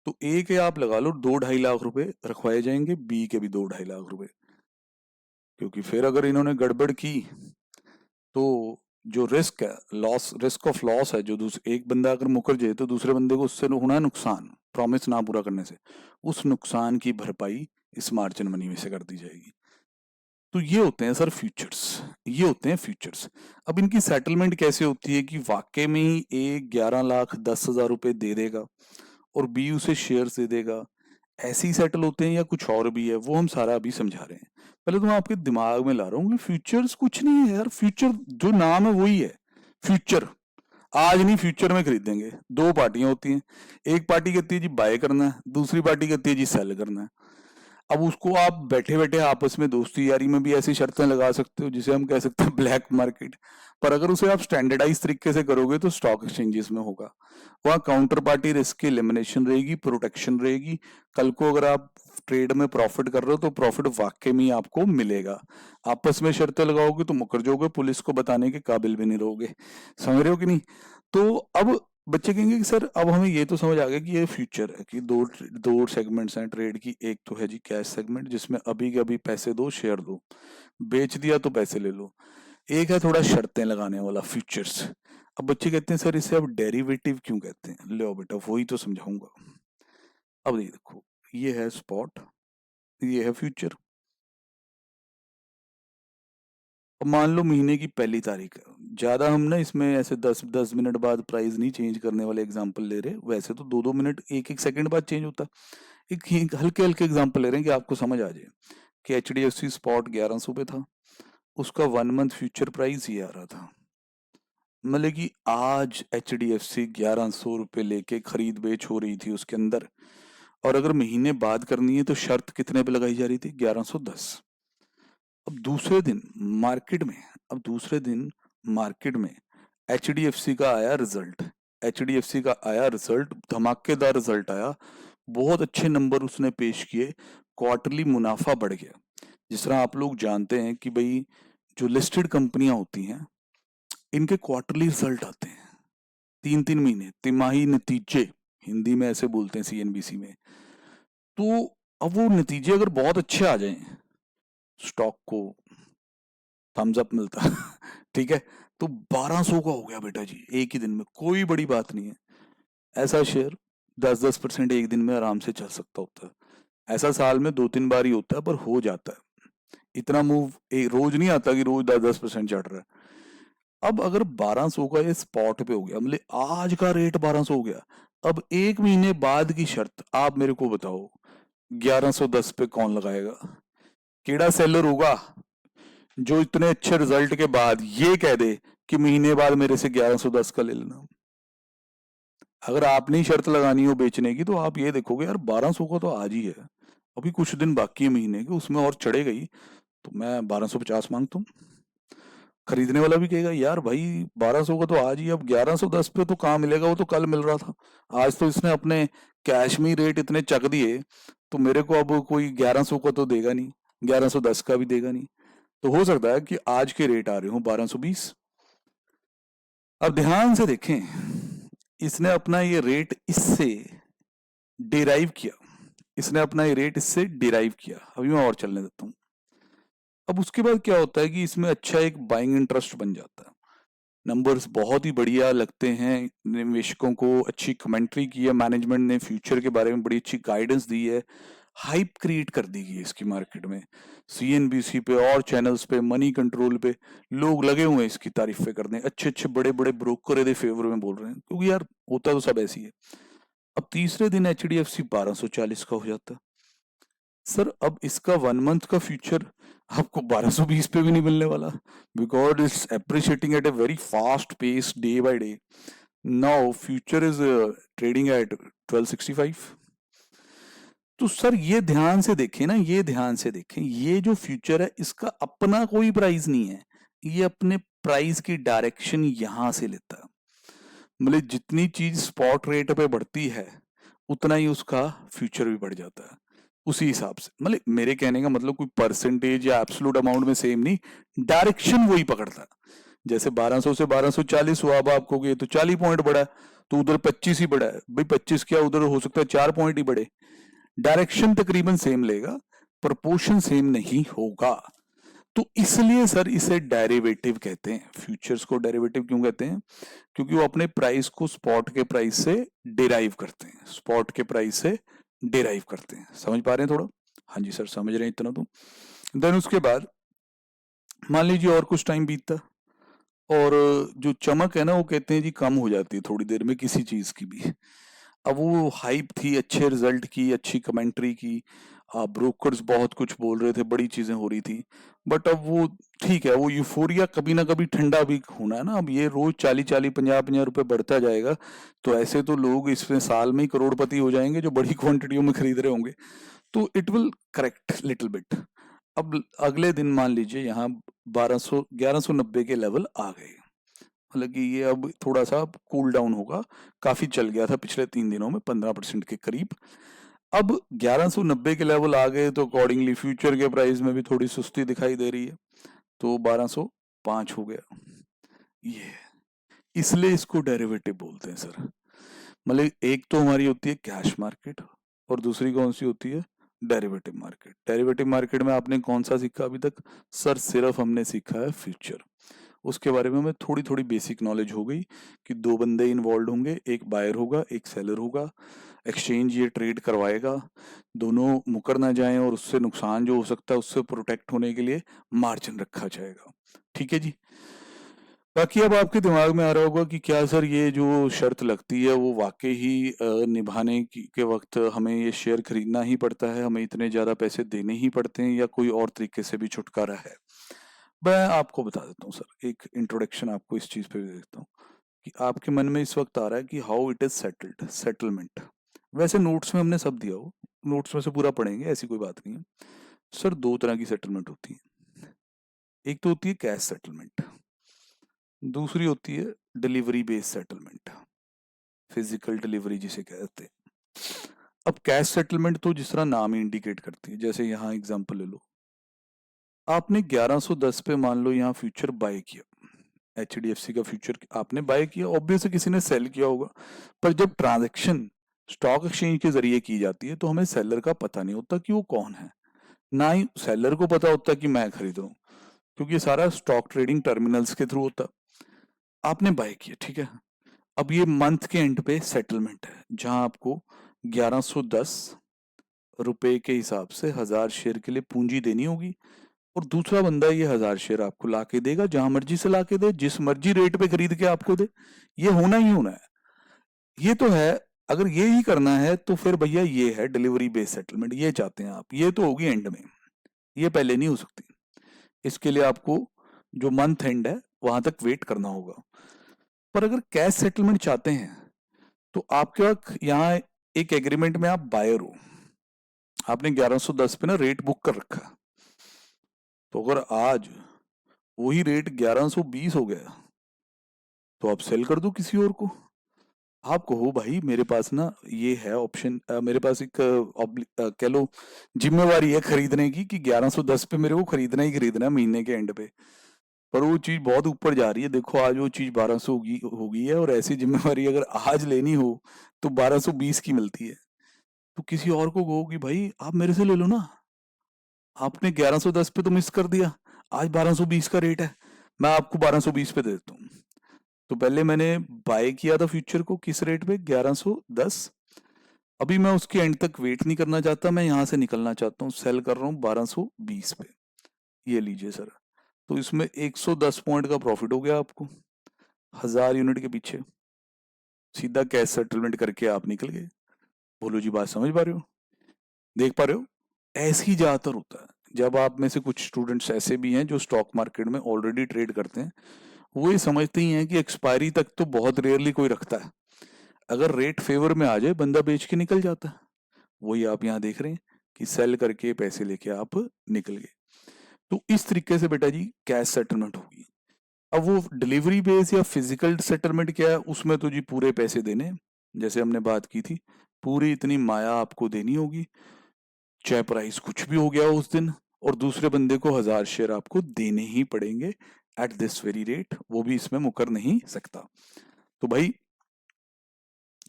तो ए के आप लगा लो 2-2.5 लाख रुपए रखवाए जाएंगे, बी के भी 2-2.5 लाख रुपए। क्योंकि फिर अगर इन्होंने गड़बड़ की तो जो रिस्क है, लॉस, रिस्क ऑफ लॉस है, जो एक बंदा अगर मुकर जाए तो दूसरे बंदे को उससे होना है नुकसान, प्रॉमिस ना पूरा करने से। उस नुकसान की भरपाई इस मार्जिन मनी में से कर दी जाएगी। तो ये होते हैं सर फ्यूचर्स, ये होते हैं फ्यूचर्स। अब इनकी सेटलमेंट कैसे होती है कि वाकई में ही ए 11,10,000 रुपए दे देगा और बी उसे शेयर्स दे देगा, ऐसे ही सेटल होते हैं या कुछ और भी है, वो हम सारा अभी समझा रहे हैं। पहले तो मैं आपके दिमाग में ला रहा हूँ कि फ्यूचर्स कुछ नहीं है यार, फ्यूचर जो नाम है वही है फ्यूचर। आज नहीं, फ्यूचर में खरीदेंगे। दो पार्टियां होती हैं, एक पार्टी कहती है जी बाय करना है, दूसरी पार्टी कहती है जी सेल करना है। अब उसको आप बैठे बैठे आपस में दोस्ती यारी में भी ऐसी शर्तें लगा सकते हो जिसे हम कह सकते हैं ब्लैक मार्केट। पर अगर उसे आप स्टैंडर्डाइज तरीके से करोगे तो स्टॉक एक्सचेंजेस में होगा। वहाँ काउंटर पार्टी रिस्क की एलिमिनेशन रहेगी, प्रोटेक्शन रहेगी। कल को अगर आप ट्रेड में प्रॉफिट कर रहे हो तो प्रॉफिट वाकई में आपको मिलेगा। आपस में शर्तें लगाओगे तो मुकर जाओगे, पुलिस को बताने के काबिल भी नहीं रहोगे। समझ रहे हो कि नहीं? तो अब बच्चे कहेंगे कि सर अब हमें ये तो समझ आ गया कि ये फ्यूचर है, कि दो दो सेगमेंट्स हैं ट्रेड की। एक तो है जी कैश सेगमेंट जिसमें अभी के अभी पैसे दो शेयर दो, बेच दिया तो पैसे ले लो। एक है थोड़ा शर्तें लगाने वाला फ्यूचर्स। अब बच्चे कहते हैं सर इसे अब डेरिवेटिव क्यों कहते हैं? लो बेटा वही तो समझाऊंगा। अब ये देखो, ये है स्पॉट, ये है फ्यूचर। अब मान लो महीने की पहली तारीख है, ज्यादा हम ना इसमें ऐसे 10-10 मिनट बाद प्राइस नहीं चेंज करने वाले एग्जांपल ले रहे, वैसे तो 2-2 मिनट 1-1 सेकंड बाद चेंज होता है। एक हल्के हल्के एग्जांपल ले रहे हैं कि आपको समझ आ जाए कि HDFC स्पॉट 1100 पे था, उसका 1 मंथ फ्यूचर प्राइस ये आ रहा था। मतलब कि आज HDFC 1100 रुपये लेके खरीद बेच हो रही थी उसके अंदर, और अगर महीने बाद करनी है तो शर्त कितने पे लगाई जा रही थी? 1110। अब दूसरे दिन मार्केट में, अब दूसरे दिन मार्केट में HDFC का आया रिजल्ट। HDFC का आया रिजल्ट, धमाकेदार रिजल्ट आया, बहुत अच्छे नंबर उसने पेश किए, क्वार्टरली मुनाफा बढ़ गया। जिस तरह आप लोग जानते हैं कि भाई जो लिस्टेड कंपनियां होती हैं इनके क्वार्टरली रिजल्ट आते हैं 3-3 महीने, तिमाही नतीजे हिंदी में ऐसे बोलते हैं CNBC में। तो अब वो नतीजे अगर बहुत अच्छे आ जाएं, स्टॉक को थम्स अप मिलता है ठीक है। तो 1200 का हो गया बेटा जी एक ही दिन में, कोई बड़ी बात नहीं है। ऐसा शेयर 10-10% एक दिन में आराम से चल सकता होता है। ऐसा साल में 2-3 बार ही होता है, पर हो जाता है। इतना मूव रोज नहीं आता कि रोज 10-10% चढ़ रहा है। अब अगर 1200 का ये स्पॉट पे हो गया, मतलब आज का रेट 1200 हो गया, अब एक महीने बाद की शर्त आप मेरे को बताओ, 1110 पे कौन लगाएगा? केड़ा सेलर होगा जो इतने अच्छे रिजल्ट के बाद ये कह दे कि महीने बाद मेरे से 1110 का ले लेना? अगर आपने ही शर्त लगानी हो बेचने की, तो आप ये देखोगे यार 1200 का तो आज ही है, अभी कुछ दिन बाकी है महीने के, उसमें और चढ़ेगा ही, तो मैं 1250 मांगता हूँ। खरीदने वाला भी कहेगा यार भाई 1200 का तो आज ही, अब 1110 पे तो कहाँ मिलेगा, वो तो कल मिल रहा था, आज तो इसने अपने कैश में ही रेट इतने चक दिए, तो मेरे को अब कोई 1100 का तो देगा नहीं, 1110 का भी देगा नहीं। तो हो सकता है कि आज के रेट आ रहे हो 1220। अब ध्यान से देखें, इसने अपना ये रेट इससे डिराइव किया, इसने अपना ये रेट इससे डिराइव किया। अभी मैं और चलने देता हूँ। अब उसके बाद क्या होता है कि इसमें अच्छा एक बाइंग इंटरेस्ट बन जाता है, नंबर्स बहुत ही बढ़िया लगते हैं निवेशकों को, अच्छी कमेंट्री की है मैनेजमेंट ने, फ्यूचर के बारे में बड़ी अच्छी गाइडेंस दी है, हाइप क्रिएट कर दी गई इसकी मार्केट में, सीएनबीसी पे और चैनल्स पे, मनी कंट्रोल पे लोग लगे हुए हैं इसकी तारीफें करने, अच्छे अच्छे बड़े बड़े ब्रोकर ਇਹਦੇ फेवर में बोल रहे हैं, क्योंकि यार होता तो सब ऐसी है। अब तीसरे दिन एचडीएफसी 1240 का हो जाता है। सर अब इसका 1 मंथ का फ्यूचर आपको 1220 पे भी नहीं मिलने वाला, because it's appreciating at a very fast pace day by day. Now future is trading at 1265। तो सर ये ध्यान से देखें ना, ये ध्यान से देखें, ये जो फ्यूचर है इसका अपना कोई प्राइस नहीं है, ये अपने प्राइस की डायरेक्शन यहां से लेता है। मतलब जितनी चीज स्पॉट रेट पे बढ़ती है उतना ही उसका फ्यूचर भी बढ़ जाता है उसी हिसाब से। मतलब मेरे कहने का मतलब कोई परसेंटेज या एब्सोल्यूट अमाउंट में सेम नहीं, डायरेक्शन वही पकड़ता है। जैसे 1200 से 1240 हुआ, अब आपको ये तो 40 पॉइंट बढ़ा है, तो उधर 25 ही बढ़ा है भाई, 25 क्या उधर हो सकता है 4 पॉइंट ही बढ़े, डायरेक्शन तकरीबन सेम लेगा, प्रपोर्शन सेम नहीं होगा। तो इसलिए सर इसे डेरिवेटिव कहते हैं। फ्यूचर्स को डेरिवेटिव क्यों कहते हैं? क्योंकि वो अपने प्राइस को स्पॉट के प्राइस से डिराइव करते हैं, स्पॉट के प्राइस से डिराइव करते हैं। समझ पा रहे हैं थोड़ा? हाँ जी सर समझ रहे हैं इतना तो। देन उसके बाद मान लीजिए और कुछ टाइम बीतता, और जो चमक है ना वो कहते हैं जी कम हो जाती है थोड़ी देर में किसी चीज की भी। अब वो हाइप थी, अच्छे रिजल्ट की, अच्छी कमेंट्री की, ब्रोकर्स बहुत कुछ बोल रहे थे, बड़ी चीजें हो रही थी, बट अब वो ठीक है, वो यूफोरिया कभी ना कभी ठंडा भी होना है ना। अब ये रोज 40-40 50-50 रुपए बढ़ता जाएगा, तो ऐसे तो लोग इसमें साल में ही करोड़पति हो जाएंगे जो बड़ी क्वांटिटियों में खरीद रहे होंगे, तो it will correct little bit. अब अगले दिन मान लीजिए यहाँ 1190 के लेवल आ गए, मतलब कि ये अब थोड़ा सा कूल डाउन होगा, काफी चल गया था पिछले 3 दिनों में 15% के करीब। अब 1190 के लेवल आ गए, तो अकॉर्डिंगली फ्यूचर के प्राइस में भी थोड़ी सुस्ती दिखाई दे रही है, तो 1205 हो गया। ये इसलिए इसको डेरिवेटिव बोलते हैं सर। मतलब एक तो हमारी होती है कैश मार्केट, और दूसरी कौन सी होती है? Derivative market. डेरिवेटिव मार्केट में आपने कौन सा सीखा अभी तक? सर सिर्फ हमने सीखा है फ्यूचर। उसके बारे में हमें थोड़ी थोड़ी बेसिक नॉलेज हो गई कि 2 बंदे इन्वॉल्व होंगे, एक बायर होगा एक सेलर होगा, एक्सचेंज ये ट्रेड करवाएगा, दोनों मुकर ना जाएं और उससे नुकसान जो हो सकता है उससे प्रोटेक्ट होने के लिए मार्जिन रखा जाएगा। ठीक है जी। बाकी अब आपके दिमाग में आ रहा होगा कि क्या सर ये जो शर्त लगती है वो वाकई ही निभाने के वक्त हमें ये शेयर खरीदना ही पड़ता है, हमें इतने ज्यादा पैसे देने ही पड़ते हैं, या कोई और तरीके से भी छुटकारा है? मैं आपको बता देता हूँ सर, एक इंट्रोडक्शन आपको इस चीज पे भी देता हूँ कि आपके मन में इस वक्त आ रहा है कि how it is settled, settlement. वैसे नोट्स में हमने सब दिया हो, नोट्स में से पूरा पढ़ेंगे, ऐसी कोई बात नहीं है सर। 2 तरह की सेटलमेंट होती है, एक तो होती है कैश सेटलमेंट, दूसरी होती है delivery based settlement, physical delivery जिसे कहते हैं। अब कैश सेटलमेंट तो जिस तरह नाम ही इंडिकेट करती है, जैसे यहाँ एग्जांपल ले लो, आपने 1110 पे मान लो यहाँ फ्यूचर बाय किया, एचडीएफसी का फ्यूचर आपने बाय किया, ऑब्वियसली किसी ने सेल किया होगा, पर जब ट्रांजैक्शन स्टॉक एक्सचेंज के जरिए की जाती है तो हमें सेलर का पता नहीं होता कि वो कौन है, ना ही सेलर को पता होता कि मैं खरीद रहा हूँ, क्योंकि ये सारा स्टॉक ट्रेडिंग टर्मिनल्स के थ्रू होता। आपने बाय किया, ठीक है। अब ये मंथ के एंड पे सेटलमेंट है जहां आपको 1110 रुपए के हिसाब से 1000 शेयर के लिए पूंजी देनी होगी, और दूसरा बंदा ये 1000 शेयर आपको ला के देगा, जहां मर्जी से ला के दे, जिस मर्जी रेट पे खरीद के आपको दे। ये होना ही होना है। ये तो है। अगर ये ही करना है तो फिर भैया ये है डिलीवरी बेस्ड सेटलमेंट, ये चाहते हैं आप, ये तो होगी एंड में, ये पहले नहीं हो सकती। इसके लिए आपको जो मंथ एंड है वहां तक वेट करना होगा। पर अगर कैश सेटलमेंट चाहते हैं तो आपके पास यहाँ एक एग्रीमेंट में आप बायर हो, आपने 1110 पे ना रेट बुक कर रखा है। तो अगर आज वही रेट 1120 हो गया तो आप सेल कर दो किसी और को। आप कहो भाई मेरे पास ना ये है ऑप्शन, मेरे पास एक कह लो जिम्मेवारी है खरीदने की कि 1110 पे मेरे को खरीदना ही खरीदना है महीने के एंड पे। पर वो चीज बहुत ऊपर जा रही है, देखो आज वो चीज 1200 होगी है, और ऐसी जिम्मेवारी अगर आज लेनी हो तो 1220 की मिलती है। तो किसी और को कहो कि भाई आप मेरे से ले लो ना, आपने 1110 पे तो मिस कर दिया, आज 1220 का रेट है, मैं आपको 1220 पे दे देता हूँ। तो पहले मैंने बाय किया था फ्यूचर को किस रेट पे, 1110। अभी मैं उसके एंड तक वेट नहीं करना चाहता, मैं यहां से निकलना चाहता हूँ, सेल कर रहा हूँ 1220 पे। ये लीजिए सर। तो इसमें 110 पॉइंट का प्रॉफिट हो गया आपको, 1000 यूनिट के पीछे। सीधा कैश सेटलमेंट करके आप निकल गए। बोलो जी, बात समझ पा रहे हो, देख पा रहे हो? ऐसे ही ज्यादातर होता है। जब आप में से कुछ स्टूडेंट्स ऐसे भी हैं जो स्टॉक मार्केट में ऑलरेडी ट्रेड करते हैं, वो ये समझते ही हैं कि एक्सपायरी तक तो बहुत रेयरली कोई रखता है, अगर रेट फेवर में आ जाए बंदा बेच के निकल जाता है। वही आप यहाँ देख रहे हैं कि सेल करके पैसे लेके आप निकल गए। तो इस तरीके से बेटा जी कैश सेटलमेंट होगी। अब वो डिलीवरी बेस या फिजिकल सेटलमेंट क्या है, उसमें तो जी पूरे पैसे देने, जैसे हमने बात की थी, पूरी इतनी माया आपको देनी होगी, चाहे प्राइस कुछ भी हो गया उस दिन, और दूसरे बंदे को 1000 शेयर आपको देने ही पड़ेंगे एट दिस वेरी रेट, वो भी इसमें मुकर नहीं सकता। तो भाई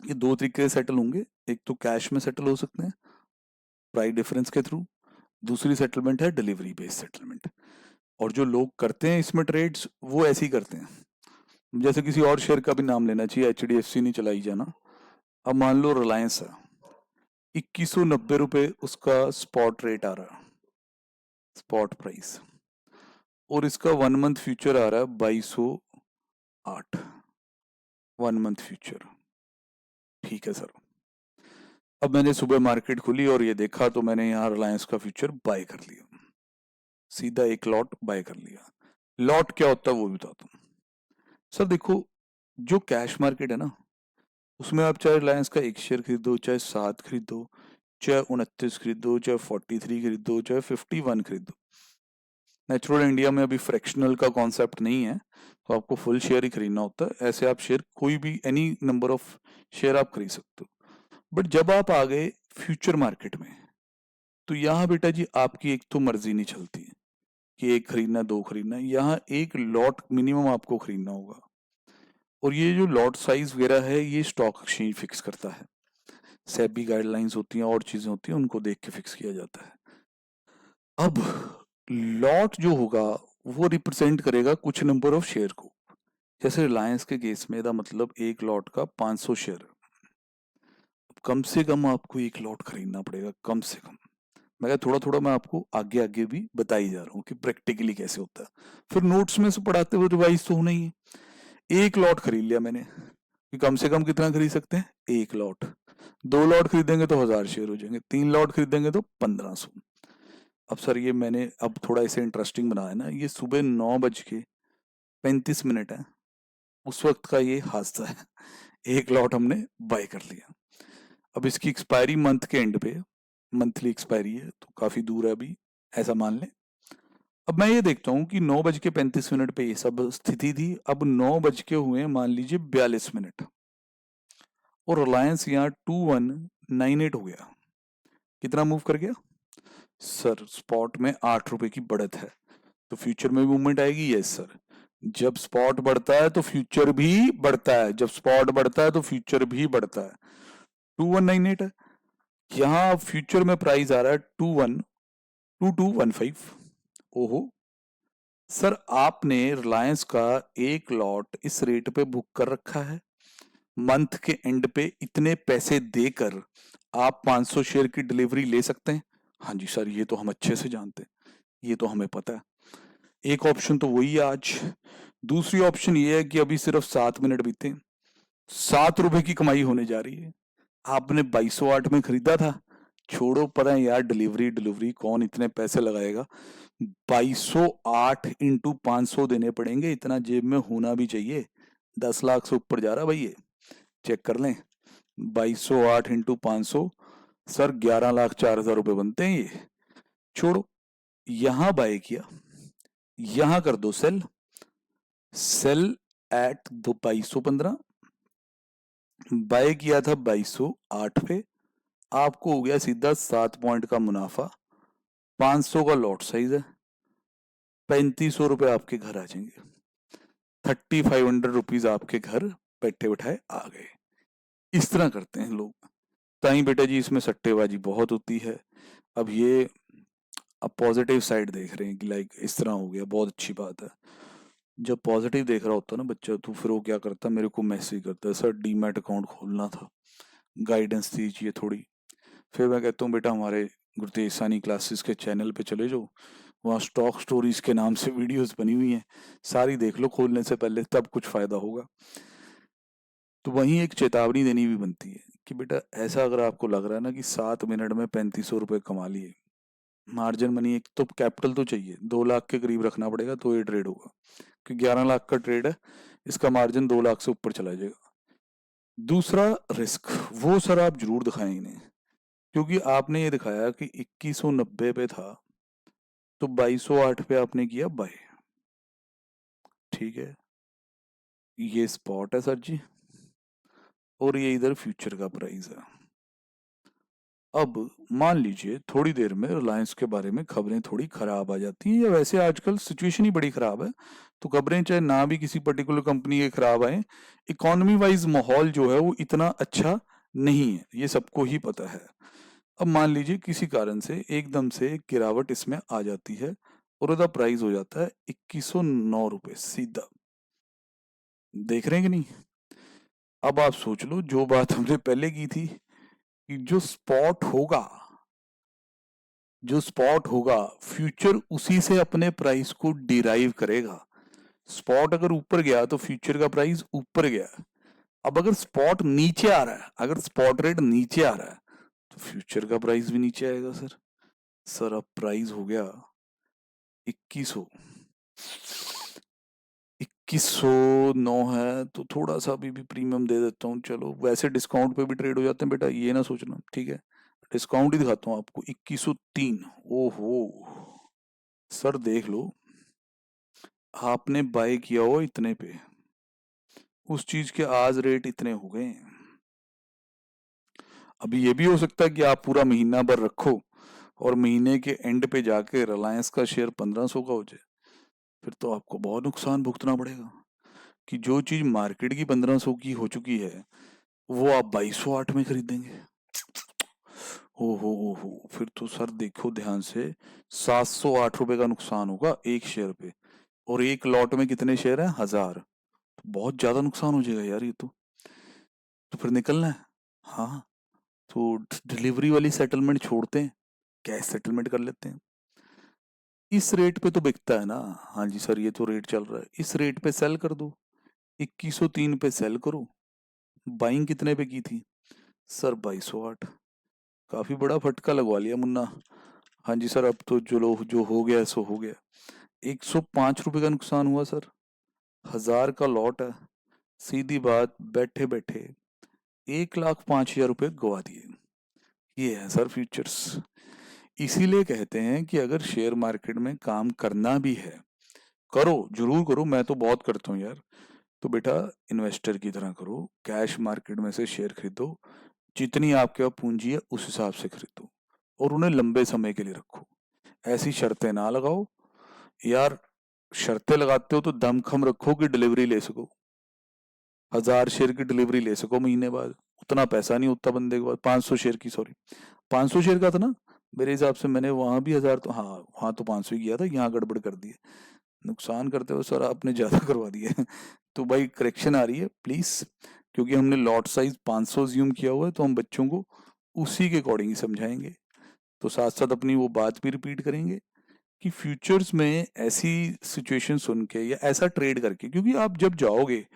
ये दो तरीके से सेटल होंगे, एक तो कैश में सेटल हो सकते हैं प्राइस डिफरेंस के थ्रू, दूसरी सेटलमेंट है डिलीवरी बेस्ड सेटलमेंट। और जो लोग करते हैं इसमें ट्रेड्स वो ऐसे ही करते हैं। जैसे किसी और शेयर का भी नाम लेना चाहिए, HDFC नहीं चलाई जाना। अब मान लो रिलायंस है, 2190 रुपये उसका स्पॉट रेट आ रहा है, स्पॉट प्राइस, और इसका 1 मंथ फ्यूचर आ रहा है 2208, 1 मंथ फ्यूचर। ठीक है सर। अब मैंने सुबह मार्केट खुली और ये देखा तो मैंने यहाँ रिलायंस का फ्यूचर बाय कर लिया, सीधा एक लॉट बाय कर लिया। लॉट क्या होता है वो भी बताता हूँ सर। देखो, जो कैश मार्केट है ना, उसमें आप चाहे रिलायंस का 1 शेयर खरीदो, चाहे 7 खरीदो, चाहे 29 खरीदो, चाहे 43 खरीदो, चाहे 51 खरीदो, नेचुरल इंडिया में अभी फ्रैक्शनल का कॉन्सेप्ट नहीं है, तो आपको फुल शेयर ही खरीदना होता है। ऐसे आप शेयर कोई भी एनी नंबर ऑफ शेयर आप खरीद सकते हो। बट जब आप आ गए फ्यूचर मार्केट में, तो यहाँ बेटा जी आपकी एक तो मर्जी नहीं चलती कि एक खरीदना दो खरीदना, यहाँ एक लॉट मिनिमम आपको खरीदना होगा। और ये जो लॉट साइज वगैरह है ये स्टॉक एक्सचेंज फिक्स करता है, सेबी गाइडलाइंस होती हैं और चीजें होती हैं, उनको देख के फिक्स किया जाता है। अब लॉट जो होगा वो रिप्रेजेंट करेगा कुछ नंबर ऑफ शेयर को। जैसे रिलायंस के केस में इसका मतलब एक लॉट का 500 शेयर। कम से कम आपको एक लॉट खरीदना पड़ेगा, कम से कम। मैं थोड़ा थोड़ा मैं आपको आगे आगे भी बताई जा रहा हूँ कि प्रैक्टिकली कैसे होता है, फिर नोट्स में से पढ़ाते हुए रिवाइज तो होना ही है। एक लॉट खरीद लिया मैंने कि कम से कम कितना खरीद सकते हैं, एक लॉट। 2 लॉट खरीदेंगे तो 1000 शेयर हो जाएंगे, 3 लॉट खरीदेंगे तो 1500। अब सर ये मैंने अब थोड़ा इसे इंटरेस्टिंग बनाया ना, ये सुबह 9:35 है, उस वक्त का ये हादसा है। एक लॉट हमने बाय कर लिया। अब इसकी एक्सपायरी मंथ के एंड पे, मंथली एक्सपायरी है तो काफी दूर है अभी, ऐसा मान लें। अब मैं ये देखता हूँ कि 9:35 पे ये सब स्थिति थी, अब 9 बज के हुए मान लीजिए 42 और रिलायंस यहाँ 2198 हो गया। कितना मूव कर गया सर? स्पॉट में 8 रुपए की बढ़त है तो फ्यूचर में भी मूवमेंट आएगी। यस सर, जब स्पॉट बढ़ता है तो फ्यूचर भी बढ़ता है, जब स्पॉट बढ़ता है तो फ्यूचर भी बढ़ता है। 2198 है, यहाँ फ्यूचर में प्राइस आ रहा है 2215। ओहो सर, आपने रिलायंस का एक लॉट इस रेट पे बुक कर रखा है, मंथ के एंड पे इतने पैसे देकर आप 500 शेयर की डिलीवरी ले सकते हैं? हाँ जी सर, ये तो हम अच्छे से जानते हैं, ये तो हमें पता है। एक ऑप्शन तो वही है आज। दूसरी ऑप्शन ये है कि अभी सिर्फ 7 मिनट बीते, 7 रुपए की कमाई होने जा रही है। आपने 2208 में खरीदा था, छोड़ो, पता है यार, डिलीवरी डिलीवरी कौन इतने पैसे लगाएगा। 2208 इंटू 500 देने पड़ेंगे, इतना जेब में होना भी चाहिए। 10 लाख से ऊपर जा रहा भाई ये, चेक कर लें। 2208 इंटू 500 सर 11,04,000 रुपए बनते हैं ये। छोड़ो, यहां बाय किया, यहां कर दो सेल, सेल एट 2215, बाय किया था 2208 पे, आपको हो गया सीधा 7 पॉइंट का मुनाफा। 500 का लॉट साइज है, 3500 रुपए आपके घर आ जाएंगे। 3500 रुपीज आपके घर बैठे बैठाए आ गए। इस तरह करते हैं लोग। ताई बेटा जी इसमें सट्टेबाजी बहुत होती है। अब ये अब पॉजिटिव साइड देख रहे हैं कि लाइक इस तरह हो गया, बहुत अच्छी बात है। जब पॉजिटिव देख रहा होता है ना बच्चा, तो फिर वो क्या करता है, मेरे को मैसेज करता है, सर डीमैट अकाउंट खोलना था, गाइडेंस दीजिए थोड़ी। फिर मैं कहता हूँ बेटा हमारे गुरतेज सानी क्लासेस के चैनल पे चले जाओ, वहाँ स्टॉक स्टोरीज के नाम से वीडियोस बनी हुई हैं, सारी देख लो खोलने से पहले, तब कुछ फायदा होगा। तो वहीं एक चेतावनी देनी भी बनती है कि बेटा ऐसा अगर आपको लग रहा है ना कि 7 मिनट में 3500 रुपये कमा लिए, मार्जिन मनी, एक तो कैपिटल तो चाहिए, 2 लाख के करीब रखना पड़ेगा तो ये ट्रेड होगा, कि 11 लाख का ट्रेड है, इसका मार्जिन 2 लाख से ऊपर चला जाएगा। दूसरा रिस्क, वो सर आप जरूर दिखाएं इन्हें, क्योंकि आपने ये दिखाया कि 2190 पे था, तो 2208 पे आपने किया बाय, ठीक है, ये स्पॉट है सर जी, और ये इधर फ्यूचर का प्राइस है। अब मान लीजिए थोड़ी देर में रिलायंस के बारे में खबरें थोड़ी खराब आ जाती हैं, या वैसे आजकल सिचुएशन ही बड़ी खराब है, तो खबरें चाहे ना भी किसी पर्टिकुलर कंपनी के खराब आए, इकोनॉमी वाइज माहौल जो है वो इतना अच्छा नहीं है, ये सबको ही पता है। अब मान लीजिए किसी कारण से एकदम से एक गिरावट इसमें आ जाती है, और उसका प्राइस हो जाता है 2109 रुपए सीधा, देख रहे हैं कि नहीं। अब आप सोच लो, जो बात हमने पहले की थी कि जो स्पॉट होगा फ्यूचर उसी से अपने प्राइस को डिराइव करेगा। स्पॉट अगर ऊपर गया तो फ्यूचर का प्राइस ऊपर गया। अब अगर स्पॉट नीचे आ रहा है, अगर स्पॉट रेट नीचे आ रहा है, तो फ्यूचर का प्राइस भी नीचे आएगा सर। सर अब प्राइस हो गया 2100, 2109 है, तो थोड़ा सा अभी भी प्रीमियम दे देता हूँ, चलो वैसे डिस्काउंट पे भी ट्रेड हो जाते हैं बेटा, ये ना सोचना, ठीक है। डिस्काउंट ही दिखाता हूँ आपको, 2103। ओहो सर देख लो, आपने बाय किया हो इतने पे, उस चीज के आज रेट इतने हो गए। अभी ये भी हो सकता है कि आप पूरा महीना भर रखो और महीने के एंड पे जाके रिलायंस का शेयर 1500 का हो जाए, फिर तो आपको बहुत नुकसान भुगतना पड़ेगा, कि जो चीज मार्केट की 1500 की हो चुकी है वो आप 2208 में खरीदेंगे। हो, फिर तो सर देखो ध्यान से, 708 रुपए का नुकसान होगा एक शेयर पे, और एक लॉट में कितने शेयर हैं, 1000, तो बहुत ज्यादा नुकसान हो जाएगा यार ये तो फिर निकलना है। हाँ, तो डिलीवरी वाली सेटलमेंट छोड़ते हैं, कैश सेटलमेंट कर लेते हैं। इस रेट पे तो बिकता है ना। हाँ जी सर, ये तो रेट चल रहा है, इस रेट पे सेल कर दो, 2103 पे सेल करो। बाइंग कितने पे की थी सर, 2208। काफी बड़ा फटका लगवा लिया मुन्ना। हाँ जी सर, अब तो जो हो गया सो हो गया। 105 रुपए का नुकसान हुआ सर, 1000 का लॉट है, सीधी बात, बैठे बैठे 1,05,000 रुपए गवा दिए। ये है सर फ्यूचर्स। इसीलिए कहते हैं कि अगर शेयर मार्केट में काम करना भी है, करो, जरूर करो, मैं तो बहुत करता हूँ यार। तो बेटा इन्वेस्टर की तरह करो, कैश मार्केट में से शेयर खरीदो, जितनी आपके पास पूंजी है उस हिसाब से खरीदो, और उन्हें लंबे समय के लिए रखो। ऐसी शर्तें ना लगाओ यार, शर्तें लगाते हो तो दमखम रखो कि डिलीवरी ले सको, 1000 शेयर की डिलीवरी ले सको महीने बाद। उतना पैसा नहीं होता बंदे के पास, 500 शेयर की, सॉरी 500 शेयर का था ना मेरे हिसाब से, मैंने वहां भी 1000, तो हाँ वहां तो 500 ही किया था, यहाँ गड़बड़ कर दी है। नुकसान करते हो सर आपने ज्यादा करवा दिया है। तो भाई करेक्शन आ रही है प्लीज, क्योंकि हमने लॉट साइज 500 ज्यूम किया हुआ है, तो हम बच्चों को उसी के अकॉर्डिंग ही समझाएंगे। तो साथ साथ अपनी वो बात भी रिपीट करेंगे कि फ्यूचर्स में ऐसी सिचुएशन सुन के या ऐसा ट्रेड करके, क्योंकि आप जब जाओगे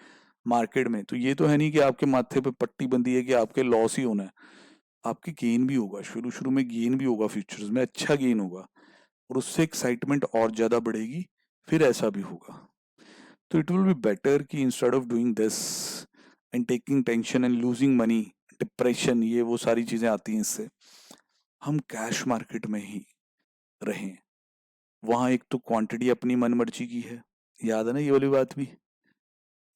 मार्केट में तो ये तो है नहीं कि आपके माथे पे पट्टी बंधी है कि आपके लॉस ही होना है, आपके गेन भी होगा। शुरू शुरू में गेन भी होगा, फ्यूचर्स में अच्छा गेन होगा, और उससे एक्साइटमेंट और ज़्यादा बढ़ेगी, फिर ऐसा भी होगा। तो इट विल बी बेटर कि instead of doing this and taking tension and losing money, depression, ये वो सारी चीज़ें आती हैं इससे, हम कैश मार्केट में ही रहें। वहाँ एक तो क्वांटिटी अपनी मन मर्जी की है, याद है ना ये वाली बात भी।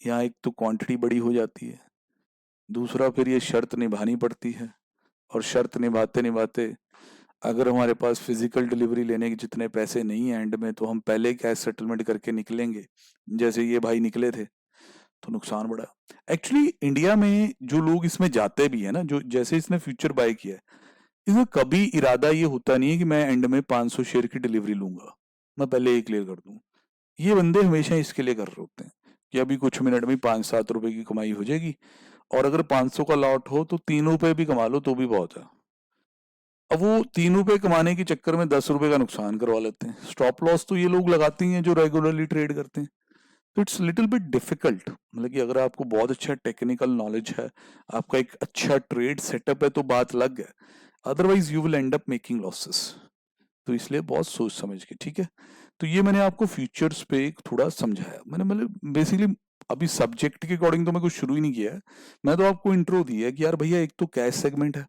यहाँ एक तो क्वांटिटी बड़ी हो जाती है, दूसरा फिर ये शर्त निभानी पड़ती है, और शर्त निभाते निभाते अगर हमारे पास फिजिकल डिलीवरी लेने के जितने पैसे नहीं हैं एंड में, तो हम पहले कैश सेटलमेंट करके निकलेंगे, जैसे ये भाई निकले थे, तो नुकसान बढ़ा। एक्चुअली इंडिया में जो लोग इसमें जाते भी है ना, जो जैसे इसने फ्यूचर बाय किया है, इसमें कभी इरादा ये होता नहीं है कि मैं एंड में 500 शेयर की डिलीवरी लूंगा, मैं पहले ही क्लियर कर दूं। ये बंदे हमेशा इसके लिए कर रहे होते हैं कि अभी कुछ मिनट में 5-7 रुपए की कमाई हो जाएगी, और अगर 500 का लॉट हो तो 3 रुपए भी कमा लो तो भी बहुत है। अब वो 3 रुपए कमाने के चक्कर में 10 रुपए का नुकसान करवा लेते हैं। स्टॉप लॉस तो ये लोग लगाते ही हैं जो रेगुलरली ट्रेड करते हैं। तो इट्स लिटिल बिट डिफिकल्ट, मतलब कि अगर आपको बहुत अच्छा टेक्निकल नॉलेज है, आपका एक अच्छा ट्रेड सेटअप है, तो बात लग गया, otherwise you will and up making losses. तो इसलिए बहुत सोच समझ के, ठीक है। तो ये मैंने आपको फीचर्स पे एक थोड़ा समझाया, मैंने मतलब बेसिकली अभी सब्जेक्ट के अकॉर्डिंग तो मैं कुछ शुरू ही नहीं किया है। मैं तो आपको इंट्रो दी है कि यार भैया एक तो कैश सेगमेंट है,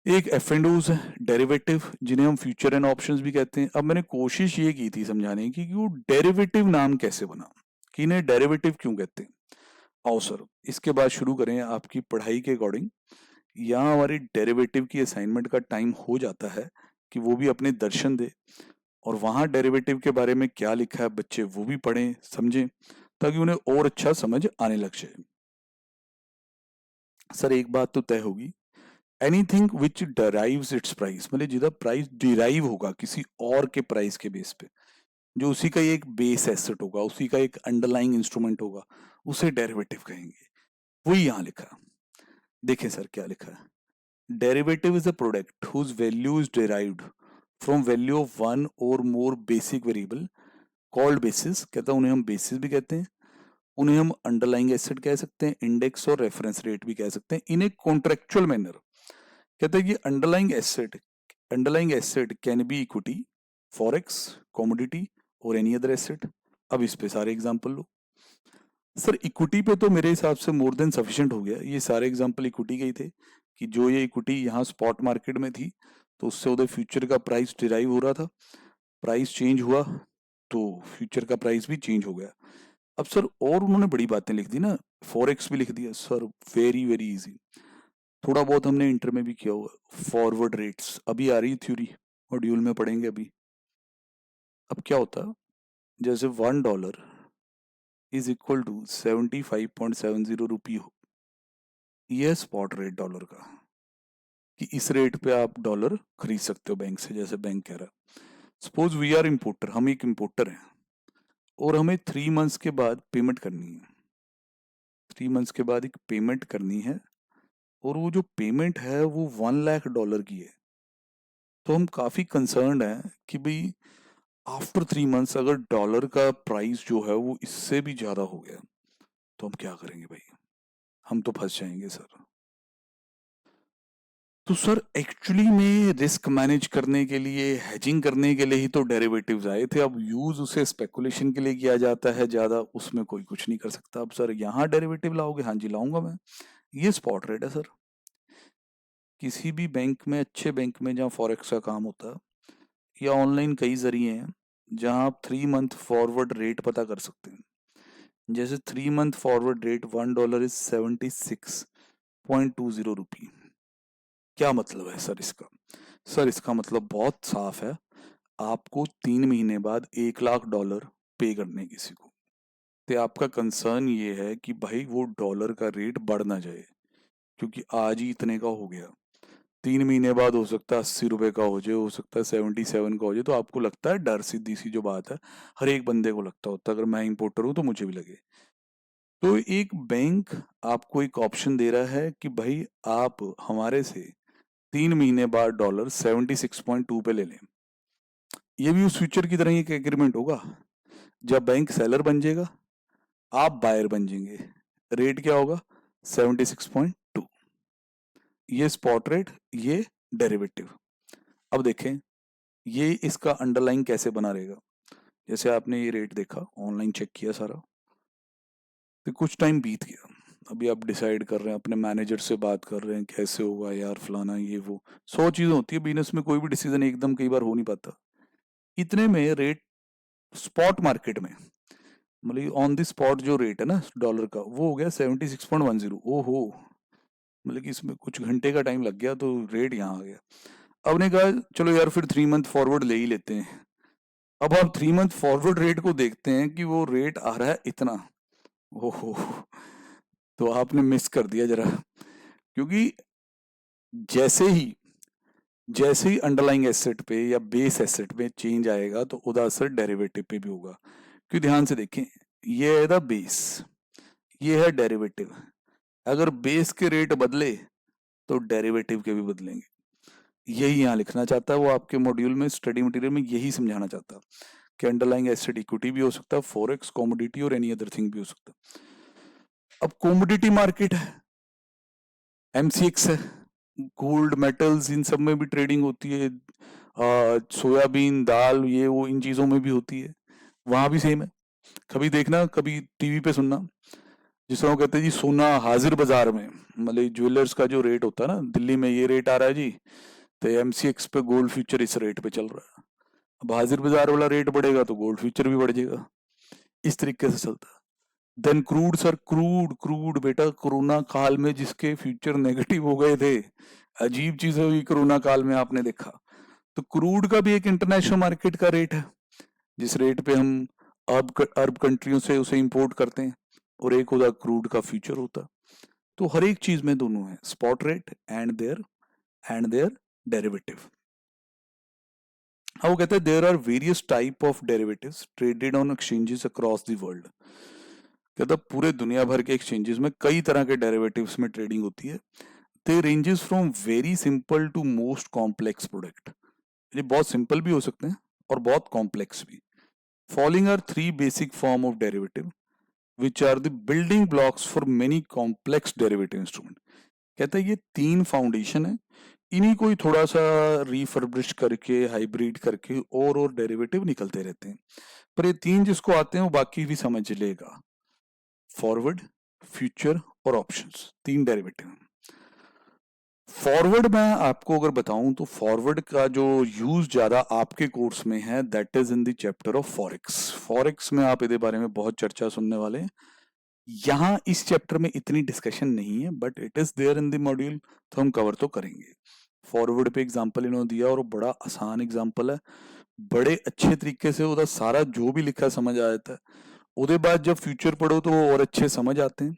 एक एफ एंड ओज है, डेरिवेटिव जिन्हें हम फ्यूचर एंड ऑप्शंस भी कहते हैं। अब मैंने कोशिश ये की थी समझाने की कि वो डेरिवेटिव नाम कैसे बना, कि इन्हें डेरिवेटिव क्यों कहते हैं। आओ सर, इसके बाद शुरू करें आपकी पढ़ाई के अकॉर्डिंग। यहाँ हमारी डेरिवेटिव की असाइनमेंट का टाइम हो जाता है कि वो भी अपने दर्शन दे, और वहाँ डेरिवेटिव के बारे में क्या लिखा है बच्चे वो भी पढ़ें समझें, ताकि उन्हें और अच्छा समझ आने लग जाए। सर एक बात तो तय होगी, एनीथिंग विच डराइव्स इट्स प्राइस, मतलब जिधर प्राइस डिराइव होगा किसी और के प्राइस के बेस पे, जो उसी का एक बेस एसेट होगा, उसी का एक अंडरलाइंग इंस्ट्रूमेंट होगा, उसे डेरिवेटिव कहेंगे। वही यहाँ लिखा। देखें सर क्या लिखा है। Derivative is a product whose value is derived from value of one or more basic variable called basis, कहता है उन्हें हम बेसिस भी कहते हैं, उन्हें हम अंडरलाइंग एसेट कह सकते हैं, इंडेक्स और रेफरेंस रेट भी कह सकते हैं, इन ए कॉन्ट्रेक्चुअल मैनर। कहते हैं कि underlying asset can be equity, forex, commodity और एनी अदर एसेट। अब इस पे सारे एग्जांपल लो। सर इक्विटी पे तो मेरे हिसाब से मोर देन सफिशिएंट हो गया, ये सारे एग्जांपल इक्विटी के ही थे, कि जो ये इक्विटी यहाँ स्पॉट मार्केट में थी तो उससे उधर फ्यूचर का प्राइस डिराइव हो रहा था, प्राइस चेंज हुआ तो फ्यूचर का प्राइस भी चेंज हो गया। अब सर और उन्होंने बड़ी बातें लिख दी ना, फॉरेक्स भी लिख दिया सर, वेरी वेरी इजी। थोड़ा बहुत हमने इंटर में भी किया हुआ, फॉरवर्ड रेट्स अभी आ रही थ्योरी, मॉड्यूल में पढ़ेंगे अभी। अब क्या होता, जैसे $1 इज इक्वल टू 75.70 रुपी हो, यह स्पॉट रेट डॉलर का, कि इस रेट पे आप डॉलर खरीद सकते हो बैंक से, जैसे बैंक कह रहा है। सपोज वी आर इम्पोर्टर, हम एक इम्पोर्टर हैं, और हमें 3 मंथ्स के बाद पेमेंट करनी है, 3 मंथ्स के बाद एक पेमेंट करनी है, और वो जो पेमेंट है वो $1 लाख की है। तो हम काफ़ी कंसर्न्ड हैं कि भाई आफ्टर 3 मंथ्स अगर डॉलर का प्राइस जो है वो इससे भी ज़्यादा हो गया, तो हम क्या करेंगे भाई, हम तो फंस जाएंगे सर। तो सर एक्चुअली में रिस्क मैनेज करने के लिए, हेजिंग करने के लिए ही तो डेरिवेटिव्स आए थे। अब यूज उसे स्पेकुलेशन के लिए किया जाता है ज़्यादा, उसमें कोई कुछ नहीं कर सकता। अब सर यहाँ डेरिवेटिव लाओगे, हाँ जी लाऊंगा मैं, ये स्पॉट रेट है सर। किसी भी बैंक में, अच्छे बैंक में जहाँ फॉरेक्स का काम होता है, या ऑनलाइन कई जरिए हैं जहाँ आप 3 मंथ फॉरवर्ड रेट पता कर सकते हैं। जैसे 3 मंथ फॉरवर्ड रेट $1 इज 76.20 रुपी। क्या मतलब है सर इसका? सर इसका मतलब बहुत साफ है, आपको 3 महीने बाद $1 लाख पे करने हैं किसी को। तो आपका कंसर्न ये है कि भाई वो डॉलर का रेट बढ़ ना जाए, क्योंकि आज ही इतने का हो गया, 3 महीने बाद हो सकता है 80 रुपए का हो जाए, हो सकता है 77 का हो जाए। तो आपको लगता है डर, सीधी सी जो बात है, हर एक बंदे को लगता होता है, अगर मैं इंपोर्टर हूँ तो मुझे भी लगे। तो एक बैंक आपको एक ऑप्शन दे रहा है कि भाई आप हमारे से 3 महीने बाद डॉलर 76.2 पे ले लें। ये भी उस फ्यूचर की तरह ही एक एग्रीमेंट होगा। जब बैंक सेलर बन जाएगा, आप बायर बन जाएंगे। रेट क्या होगा? 76.2। ये स्पॉट रेट, ये डेरिवेटिव। अब देखें ये इसका अंडरलाइन कैसे बना रहेगा। जैसे आपने ये रेट देखा, ऑनलाइन चेक किया सारा, तो कुछ टाइम बीत गया। अभी आप डिसाइड कर रहे हैं, अपने मैनेजर से बात कर रहे हैं कैसे होगा यार फलाना ये वो, 100 चीजें होती है बिजनेस में, कोई भी डिसीजन एकदम कई बार हो नहीं पाता। इतने में रेट स्पॉट मार्केट में, मतलब ऑन द स्पॉट जो रेट है ना डॉलर का, वो हो गया 76.10। ओहो, मतलब कि इसमें कुछ घंटे का टाइम लग गया तो रेट यहाँ आ गया। अब ने कहा चलो यार फिर 3 मंथ फॉरवर्ड ले ही लेते हैं। अब आप 3 मंथ फॉरवर्ड रेट को देखते हैं कि वो रेट आ रहा है इतना। ओहो, तो आपने मिस कर दिया जरा, क्योंकि जैसे ही जैसे ही अंडरलाइंग एसेट पे या बेस एसेट में चेंज आएगा तो उसका असर डेरिवेटिव पे भी होगा। क्यों, ध्यान से देखें, ये है द बेस, ये है डेरिवेटिव। अगर बेस के रेट बदले तो डेरिवेटिव के भी बदलेंगे। यही यहाँ लिखना चाहता है वो, आपके मॉड्यूल में स्टडी मटेरियल में यही समझाना चाहता है कि अंडरलाइंग एसेट इक्विटी भी हो सकता है, फॉरेक्स, कमोडिटी और एनी अदर थिंग भी हो सकता है। अब कमोडिटी मार्केट है, एमसीएक्स है, गोल्ड मेटल्स इन सब में भी ट्रेडिंग होती है, सोयाबीन दाल ये वो इन चीजों में भी होती है, वहां भी सेम है। कभी देखना, कभी टीवी पे सुनना, जिस तरह वो कहते हैं जी सोना हाजिर बाजार में, मतलब ज्वेलर्स का जो रेट होता है ना, दिल्ली में ये रेट आ रहा है जी, तो एमसीएक्स पे गोल्ड फ्यूचर इस रेट पे चल रहा है। अब हाजिर बाजार वाला रेट बढ़ेगा तो गोल्ड फ्यूचर भी बढ़ जाएगा। इस तरीके से चलता है। Then crude sir, crude crude बेटा, कोरोना काल में जिसके फ्यूचर नेगेटिव हो गए थे, अजीब चीज हुई कोरोना काल में, आपने देखा। तो क्रूड का भी एक इंटरनेशनल मार्केट का रेट है, जिस रेट पे हम अरब कंट्रियों से उसे इंपोर्ट करते हैं, और एक होता क्रूड का फ्यूचर होता। तो हर एक चीज में दोनों है, spot rate and their derivative. हाँ, वो कहते हैं there are various type of derivatives traded on exchanges across the world. कहता पूरे दुनिया भर के एक्सचेंजेस में कई तरह के डेरिवेटिव्स में ट्रेडिंग होती है। They ranges from very simple to most complex product. ये बहुत सिंपल भी हो सकते हैं और बहुत कॉम्प्लेक्स भी। Following are 3 basic form of derivative which are the building blocks for many complex derivative instrument. कहता है ये 3 फाउंडेशन है, इन्हीं को ही थोड़ा सा रिफर्बिश करके हाइब्रिड करके और डेरिवेटिव निकलते रहते हैं। पर ये 3 जिसको आते हैं वो बाकी भी समझ लेगा। फॉरवर्ड, फ्यूचर और ऑप्शंस, 3 डेरिवेटिव। फॉरवर्ड मैं आपको अगर बताऊं तो फॉरवर्ड का जो यूज ज्यादा आपके कोर्स में है that is in the chapter of forex. Forex में आप इसके बारे में बहुत चर्चा सुनने वाले हैं। यहाँ इस चैप्टर में इतनी डिस्कशन नहीं है, but it is there in the module, तो हम कवर तो करेंगे। फॉरवर्ड पे एग्जांपल इन्होंने दिया और बड़ा आसान एग्जांपल है, बड़े अच्छे तरीके से उधर सारा जो भी लिखा समझ आ जाता है। उसके बाद जब फ्यूचर पढ़ो तो वो और अच्छे समझ आते हैं,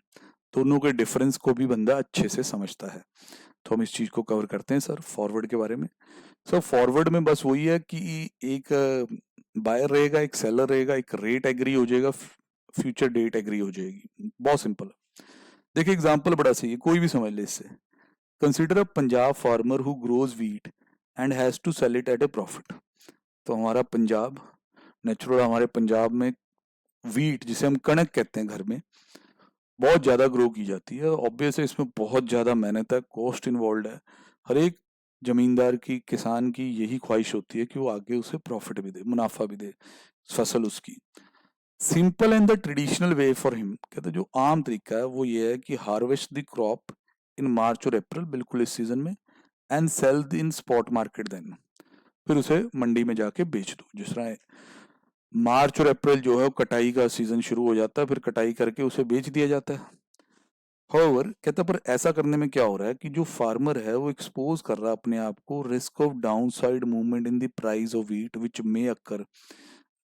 दोनों के डिफरेंस को भी बंदा अच्छे से समझता है। तो हम इस चीज को कवर करते हैं सर फॉरवर्ड के बारे में। सर फॉरवर्ड में बस वही है कि एक बायर रहेगा, एक सेलर रहेगा, एक रेट एग्री हो जाएगा, फ्यूचर डेट एग्री हो जाएगी, बहुत सिंपल है। देखिए एग्जांपल बड़ा सही है, कोई भी समझ ले इससे। Consider a Punjab farmer who grows wheat and has to sell it at a profit. तो हमारा पंजाब, नेचुरल हमारे पंजाब में व्हीट जिसे हम कणक कहते हैं घर में, बहुत ज्यादा ग्रो की जाती है। ऑब्वियस है इसमें बहुत ज्यादा मेहनत है, कॉस्ट इन्वॉल्व है। हर एक जमींदार की, किसान की यही ख्वाहिश होती है कि वो आगे उसे प्रॉफिट भी दे, मुनाफा भी दे फसल उसकी। Simple and the traditional way for him, कहते जो आम तरीका है वो ये है कि harvest the crop in March और अप्रैल, बिल्कुल इस सीजन में, and sell in spot market then, फिर उसे मंडी में जाके बेच दो। जिस तरह मार्च और अप्रैल जो है वो कटाई का सीजन शुरू हो जाता है, फिर कटाई करके उसे बेच दिया जाता है। हाउएवर कहता पर ऐसा करने में क्या हो रहा है कि जो फार्मर है वो एक्सपोज कर रहा है अपने आप को risk of downside movement in the price of wheat which may occur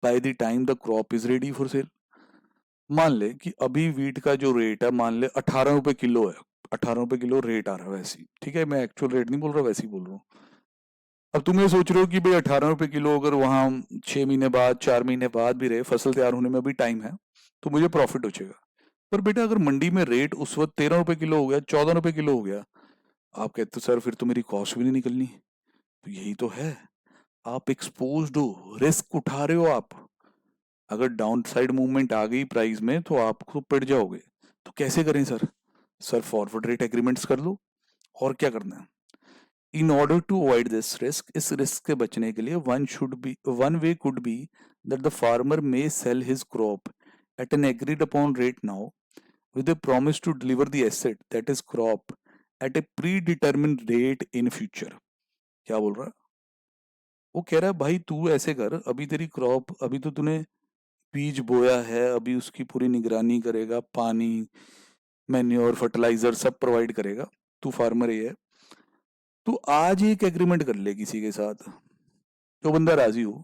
by the time the crop is ready for sale. मान ले कि अभी व्हीट का जो रेट है, मान ले 18 रुपए किलो है, 18 रुपए किलो रेट आ रहा है वैसे ही, ठीक है, मैं एक्चुअल रेट नहीं बोल रहा, वैसे ही बोल रहा हूँ। अब तुम ये सोच रहे हो कि भाई 18 रुपए किलो अगर वहां 6 महीने बाद, 4 महीने बाद भी रहे, फसल तैयार होने में भी टाइम है, तो मुझे प्रॉफिट हो जाएगा। पर बेटा अगर मंडी में रेट उस वक्त 13 रुपए किलो हो गया, 14 रुपए किलो हो गया, आप कहते हो सर फिर तो मेरी कॉस्ट भी नहीं निकलनी। तो यही तो है, आप एक्सपोज्ड हो, रिस्क उठा रहे हो आप। अगर डाउन साइड मूवमेंट आ गई प्राइस में तो आपको पिट जाओगे। तो कैसे करें sir? Sir forward rate agreements कर लो, और क्या करना है। In order to avoid this risk, इस रिस्क से बचने के लिए one way could be that the farmer may sell his crop at an agreed upon rate now with a promise to deliver the asset that is crop at a predetermined rate in future। क्या बोल रहा है? वो कह रहा है भाई तू ऐसे कर, अभी तेरी क्रॉप, अभी तो तूने बीज बोया है, अभी उसकी पूरी निगरानी करेगा, पानी, मैन्योर, फर्टिलाइजर सब प्रोवाइड करेगा, तू फार्मर ही है। तू आज ही एक एग्रीमेंट कर ले किसी के साथ, जो बंदा राजी हो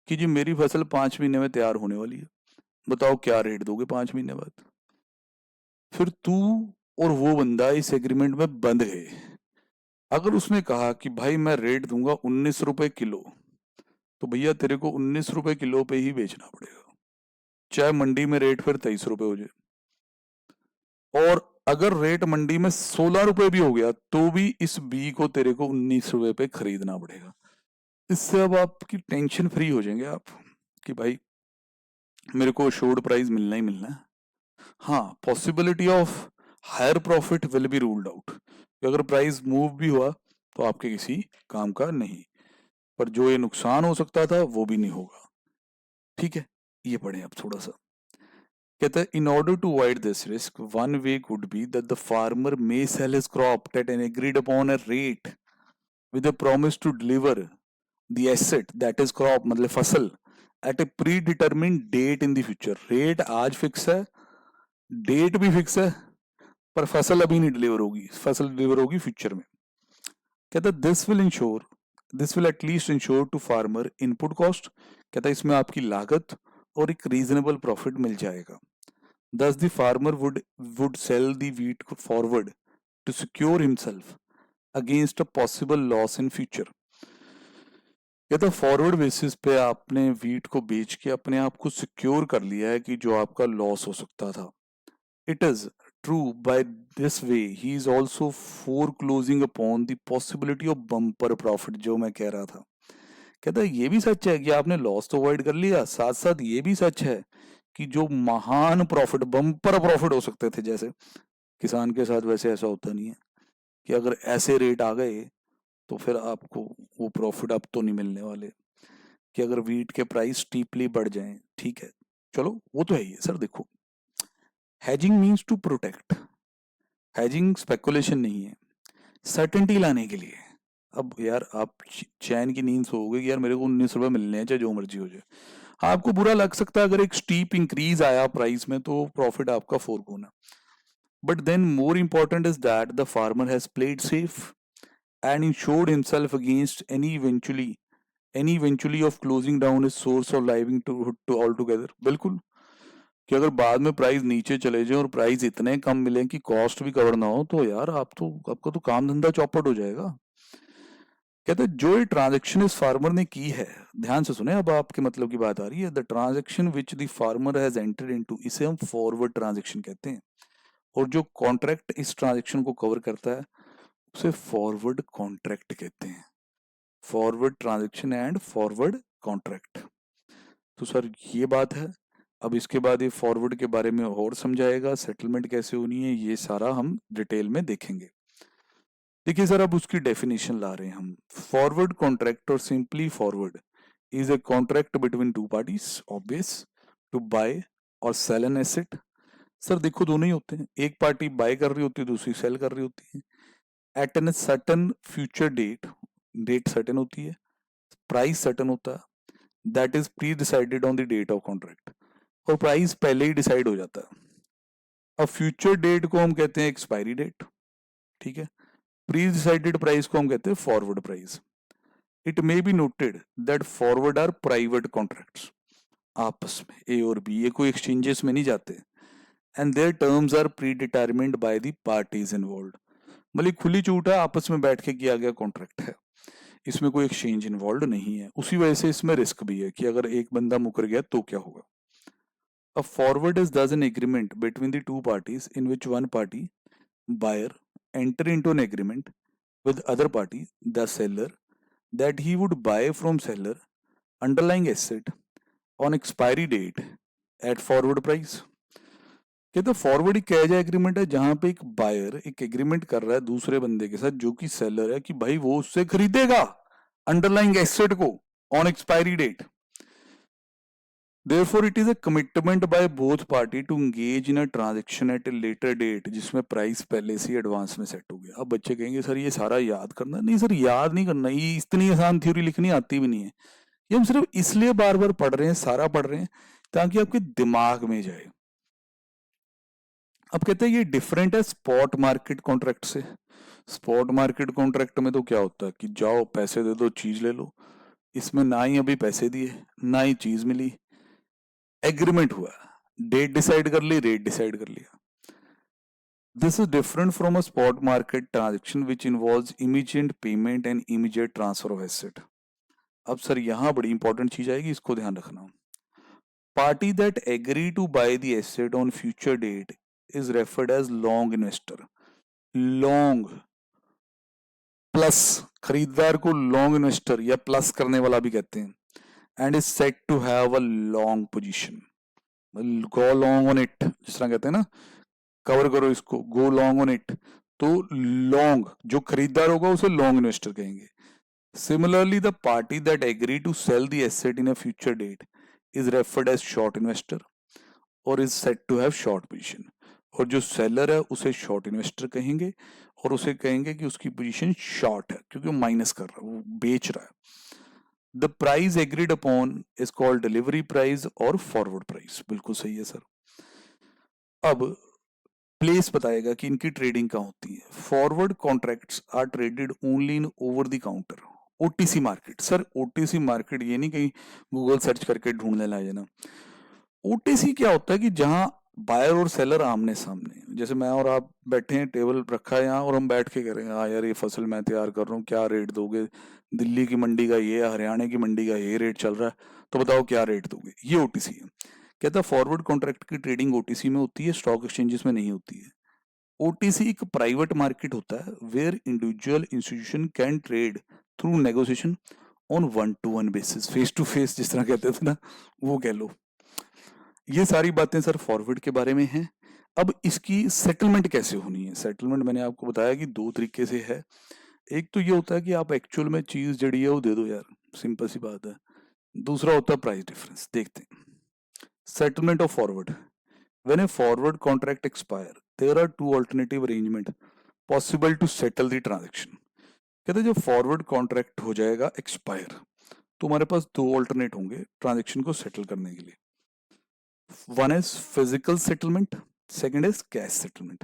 कि जी मेरी फसल 5 महीने में तैयार होने वाली है, बताओ क्या रेट दोगे 5 महीने बाद। फिर तू और वो बंदा इस एग्रीमेंट में बंध गए। अगर उसने कहा कि भाई मैं रेट दूंगा 19 रुपए किलो, तो भैया तेरे को 19 रुपए किलो पे ही बेचना पड़ेगा, चाहे मंडी में रेट फिर 23 रुपए हो जाए। और अगर रेट मंडी में 16 रुपए भी हो गया तो भी इस बी को तेरे को 19 रुपए पे खरीदना पड़ेगा। इससे अब आपकी टेंशन फ्री हो जाएंगे आप कि भाई मेरे को शोर्ट प्राइस मिलना ही मिलना है। हाँ, possibility of higher profit will be ruled out, अगर प्राइस मूव भी हुआ तो आपके किसी काम का नहीं, पर जो ये नुकसान हो सकता था वो भी नहीं होगा। ठीक है, ये पढ़े अब थोड़ा सा। कहता है in order to avoid this risk one way could be that the farmer may sell his crop at an agreed upon a rate with a promise to deliver the asset that is crop, मतलब फसल, at a predetermined date in the future. Rate आज fix है, date भी fix है, पर फसल अभी नहीं डिलीवर होगी, फसल डिलीवर होगी फ्यूचर में। कहता है this will at least ensure to farmer input cost, कहता है इसमें आपकी लागत और एक रीजनेबल प्रॉफिट मिल जाएगा। Thus the farmer would sell the wheat forward to secure himself against a possible loss in future. कहता फॉरवर्ड बेसिस पे आपने वीट को बेच के अपने आप को सिक्योर कर लिया है कि जो आपका लॉस हो सकता था। It is true by this way he is also foreclosing upon the possibility of bumper profit, जो मैं कह रहा था। कहता है ये भी सच है कि आपने लॉस तो अवॉइड कर लिया, साथ साथ ये भी सच है कि जो महान प्रॉफिट, बम्पर प्रॉफिट हो सकते थे, जैसे किसान के साथ वैसे ऐसा होता नहीं है कि अगर ऐसे रेट आ गए तो फिर आपको वो प्रॉफिट अब तो नहीं मिलने वाले, कि अगर वीट के प्राइस स्टीपली बढ़ जाएं। ठीक है, चलो वो तो है ही है सर। देखो, hedging means to protect, hedging speculation नहीं है, सर्टेनिटी लाने के लिए। अब यार आप चैन की नींद सोओगे कि यार मेरे को 19 रुपए मिलने हैं चाहे जो मर्जी हो जाए। आपको बुरा लग सकता है अगर एक स्टीप इंक्रीज आया प्राइस में तो प्रॉफिट आपका फोरगोना, but then more important is that the farmer has played safe and insured himself against any eventually of closing down his source of livelihood to all together. बिल्कुल, कि अगर बाद में प्राइस नीचे चले जाए और प्राइस इतने कम मिले कि कॉस्ट भी कवर ना हो, तो यार आपका तो काम धंधा चौपट हो जाएगा। कहते हैं जो ये ट्रांजेक्शन इस फार्मर ने की है, ध्यान से सुने, अब आपके मतलब की बात आ रही है। The transaction which the farmer has entered into, इसे हम फॉरवर्ड ट्रांजेक्शन कहते हैं, और जो कॉन्ट्रैक्ट इस ट्रांजेक्शन को कवर करता है उसे फॉरवर्ड कॉन्ट्रैक्ट कहते हैं। Forward transaction and forward contract. तो सर ये बात है। अब इसके बाद ये फॉरवर्ड के बारे में और समझाएगा, सेटलमेंट कैसे होनी है, ये सारा हम डिटेल में देखेंगे। देखिए सर, अब उसकी डेफिनेशन ला रहे हैं हम। फॉरवर्ड कॉन्ट्रैक्ट और simply forward is a contract between two parties, obvious, to buy और सेल एन एसेट। सर देखो दोनों ही होते हैं, एक पार्टी बाय कर रही होती है, दूसरी सेल कर रही होती है। At an certain future date, date certain होती है, प्राइस सर्टन होता है, that is predecided on the date of contract, और प्राइस पहले ही डिसाइड हो जाता है। अब फ्यूचर डेट को हम कहते हैं एक्सपायरी डेट, ठीक है। प्री डिसाइडेड प्राइस को हम कहते हैं forward price. It may be noted that forward are private contracts, आपस में ए और बी, ये कोई एक्सचेंजेस में नहीं जाते, and their terms are predetermined by the parties involved. मतलब खुली छूटा आपस में बैठ के किया गया कॉन्ट्रैक्ट है, इसमें कोई एक्सचेंज इन्वॉल्व नहीं है। उसी वजह से इसमें रिस्क भी है कि अगर एक बंदा मुकर गया तो क्या होगा। A forward is thus an agreement between the two parties in which one party, buyer, enter into an agreement with other party, the seller, that he would buy from seller underlying asset on expiry date at forward price. कहते forward एक क्या agreement है जहां पे एक buyer एक agreement कर रहा है दूसरे बंदे के साथ जो कि सेलर है कि भाई वो उससे खरीदेगा अंडरलाइंग एसेट को on expiry date. Therefore, it is a commitment by both party to engage in a transaction at a later date जिसमें प्राइस पहले से एडवांस में सेट हो गया. अब बच्चे कहेंगे सर ये सारा याद करना नहीं. सर याद नहीं करना, ये इतनी आसान थ्योरी लिखनी आती भी नहीं है. ये हम सिर्फ इसलिए बार बार पढ़ रहे हैं, सारा पढ़ रहे हैं ताकि आपके दिमाग में जाए. अब कहते हैं ये डिफरेंट है स्पॉट मार्केट कॉन्ट्रैक्ट से. स्पॉट मार्केट कॉन्ट्रैक्ट में तो क्या होता है कि जाओ पैसे दे दो चीज ले लो. इसमें ना ही अभी पैसे दिए ना ही चीज मिली, एग्रीमेंट हुआ, डेट डिसाइड कर ली, रेट डिसाइड कर लिया. This is different from a spot market transaction which involves immediate payment and immediate transfer of asset. अब सर यहां बड़ी इंपॉर्टेंट चीज आएगी, इसको ध्यान रखना. Party that agree to buy the asset on future date is referred as long investor. long plus खरीदार को लॉन्ग इन्वेस्टर या प्लस करने वाला भी कहते हैं. And is set to have a long position. Go long on it, जिस तरह कहते हैं ना कवर करो इसको, गो लॉन्ग ऑन इट. तो लॉन्ग जो खरीदार होगा उसे लॉन्ग इन्वेस्टर कहेंगे. Similarly the party that agree to sell the asset in a future date is referred as short investor और is set to have short position. और जो seller है उसे शॉर्ट इन्वेस्टर कहेंगे और उसे कहेंगे कि उसकी पोजीशन शॉर्ट है क्योंकि वो माइनस कर रहा है, वो बेच रहा है. The price agreed upon is called delivery price और फॉरवर्ड प्राइस. बिल्कुल सही है सर. अब प्लेस बताएगा कि इनकी ट्रेडिंग कहाँ होती है. Forward contracts are traded only in over the counter OTC market. Sir OTC market ये नहीं कहीं गूगल सर्च करके ढूंढ लेना है ना. ओटीसी क्या होता है कि जहां बायर और सेलर आमने सामने, जैसे मैं और आप बैठे हैं, टेबल रखा है यहाँ और हम बैठ के कह रहे हैं हाँ यार ये फसल मैं तैयार कर रहा हूँ, क्या रेट दोगे, दिल्ली की मंडी का ये, हरियाणा की मंडी का ये रेट चल रहा है, तो बताओ क्या रेट दोगे. ये ओटीसी है. कहता है फॉरवर्ड कॉन्ट्रैक्ट की ट्रेडिंग ओटीसी में होती है, स्टॉक एक्सचेंजेस में नहीं होती है. ओटीसी एक प्राइवेट मार्केट होता है where individual institution can trade through negotiation on one to one basis, face to face जिस तरह कहते थे ना, वो कह लो. ये सारी बातें सर फॉरवर्ड के बारे में हैं. अब इसकी सेटलमेंट कैसे होनी है. सेटलमेंट मैंने आपको बताया कि दो तरीके से है. एक तो ये होता है कि आप एक्चुअल में चीज जड़ी है वो दे दो यार, सिंपल सी बात है. दूसरा होता है प्राइस डिफरेंस. देखते हैं settlement of forward. When a forward contract expire there are two alternative arrangement possible to settle the transaction. कहते हैं जब फॉरवर्ड कॉन्ट्रैक्ट हो जाएगा एक्सपायर तो हमारे पास दो अल्टरनेट होंगे ट्रांजेक्शन को सेटल करने के लिए. One is physical settlement, second is cash settlement.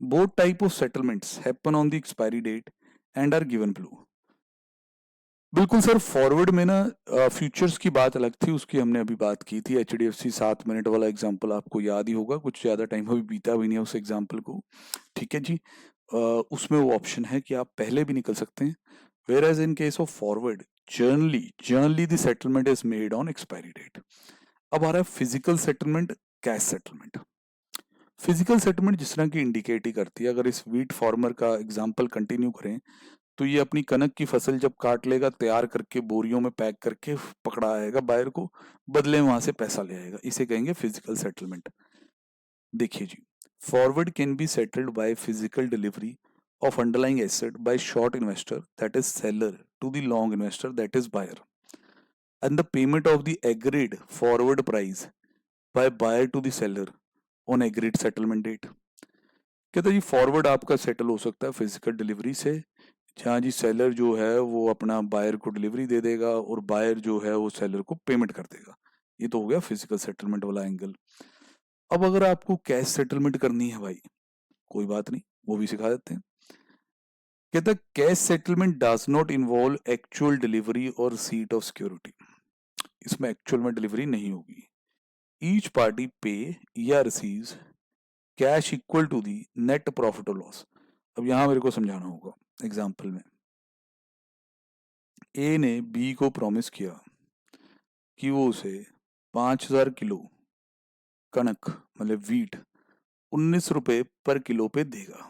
Both type of settlements happen on the expiry date and are given below. बिल्कुल सर. फॉरवर्ड में ना फ्यूचर्स की बात अलग थी, उसकी हमने अभी बात की थी. HDFC 7 मिनट वाला एग्जांपल आपको याद ही होगा, कुछ ज्यादा टाइम अभी बीता भी नहीं है उस एग्जांपल को. ठीक है जी. उसमें वो ऑप्शन है कि आप पहले भी निकल सकते हैं. Whereas in case of forward generally the settlement is made on expiry date. अब आ रहा है physical settlement, cash settlement. Physical settlement जिस तरह की इंडिकेट ही करती है. अगर इस वीट फार्मर का एग्जांपल कंटिन्यू करें तो ये अपनी कनक की फसल जब काट लेगा तैयार करके बोरियों में पैक करके पकड़ा आएगा बायर को, बदले में वहां से पैसा ले आएगा. इसे कहेंगे फिजिकल सेटलमेंट. देखिए जी, forward can be settled by physical delivery of underlying asset by short investor that is seller to the long investor that is buyer and the payment of the agreed forward price by buyer to the seller on agreed settlement date. कहता है जी forward आपका settle हो सकता है physical delivery से, जहाँ जी seller जो है वो अपना बायर को डिलीवरी दे देगा और बायर जो है वो सेलर को पेमेंट कर देगा. ये तो हो गया फिजिकल सेटलमेंट वाला एंगल. अब अगर आपको कैश सेटलमेंट करनी है भाई, कोई बात नहीं, वो भी सिखा देते हैं. कहता है cash settlement does not involve actual delivery और रिसीट ऑफ सिक्योरिटी. इसमें एक्चुअल में डिलीवरी नहीं होगी. ईच पार्टी पे या receives cash equal to the net profit और लॉस. अब यहां मेरे को समझाना होगा. एग्जांपल में ए ने बी को प्रॉमिस किया कि वो उसे 5,000 किलो कणक मतलब वीट 19 रुपए पर किलो पे देगा।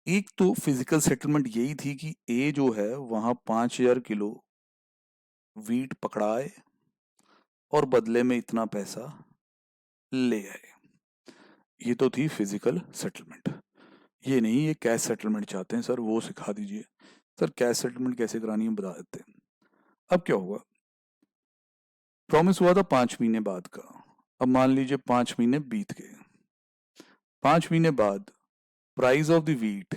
एक तो फिजिकल सेटलमेंट यही थी कि ए जो है वहां 5,000 किलो वीट पकड़ाए और बदले में इतना पैसा ले आए। ये तो थी फिजिकल सेटलमेंट। ये नहीं ये कैश सेटलमेंट चाहते हैं सर, वो सिखा दीजिए। सर कैश सेटलमेंट कैसे करानी है बता देते हैं। अब क्या होगा, प्रॉमिस हुआ था 5 महीने बाद का। अब मान लीजिए 5 महीने बीत गए। 5 महीने बाद price of the wheat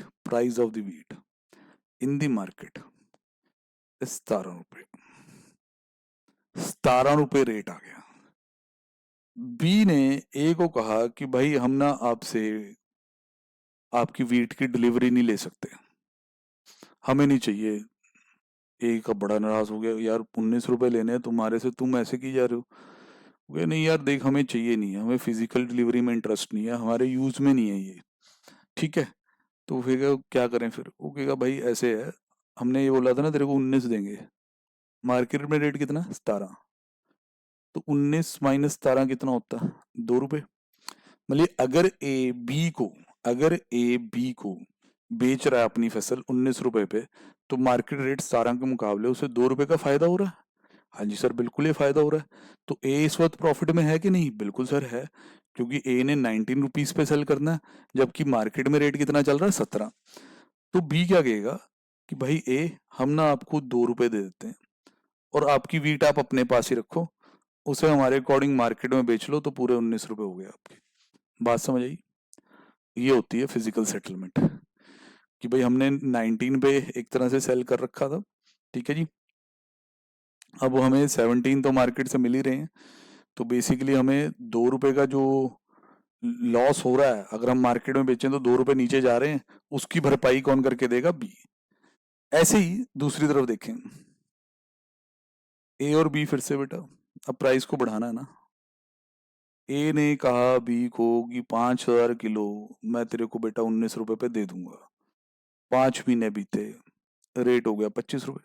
in the market 17 रुपए। 17 रुपए रेट आ गया। बी ने ए को कहा कि भाई हम ना आपसे आपकी वीट की डिलीवरी नहीं ले सकते, हमें नहीं चाहिए। ए का बड़ा नाराज हो गया, यार 19 रुपए लेने हैं तुम्हारे से, तुम ऐसे की जा रहे हो। वे नहीं यार देख हमें चाहिए नहीं है, हमें फिजिकल डिलीवरी में इंटरेस्ट नहीं है, हमारे यूज में नहीं है ये। ठीक है, तो फिर क्या करें फिर। वो कहेगा भाई ऐसे है, हमने ये बोला था ना तेरे को 19 देंगे, मार्केट में रेट कितना 17, तो 19 - 17 कितना होता है 2 रुपए। मतलब अगर ए बी को बेच रहा है अपनी फसल 19 रुपए पे, तो मार्केट रेट 17 के मुकाबले उसे 2 रुपए का फायदा हो रहा है। हाँ जी सर बिल्कुल ये फायदा हो रहा है। तो ए इस वक्त प्रॉफिट में है कि नहीं, बिल्कुल सर है, क्योंकि ए ने 19 रुपीज पे सेल करना है, जबकि मार्केट में रेट कितना चल रहा है 17। तो बी क्या कहेगा कि भाई ए हम ना आपको 2 रुपए दे देते हैं और आपकी वीट आप अपने पास ही रखो, उसे हमारे अकॉर्डिंग मार्केट में बेच लो, तो पूरे 19 रुपए हो गए आपके। बात समझ आई। ये होती है फिजिकल सेटलमेंट कि भाई हमने 19 पे एक तरह से सेल कर रखा था, ठीक है जी। अब हमें 17 तो मार्केट से मिल ही रहे हैं, तो बेसिकली हमें 2 रुपए का जो लॉस हो रहा है, अगर हम मार्केट में बेचें तो 2 रुपए नीचे जा रहे हैं, उसकी भरपाई कौन करके देगा, बी। ऐसे ही दूसरी तरफ देखें, ए और बी फिर से बेटा, अब प्राइस को बढ़ाना है ना। ए ने कहा बी को कि 5,000 किलो मैं तेरे को बेटा 19 रुपए पे दे दूंगा। 5 महीने बीते, रेट हो गया 25 रुपए।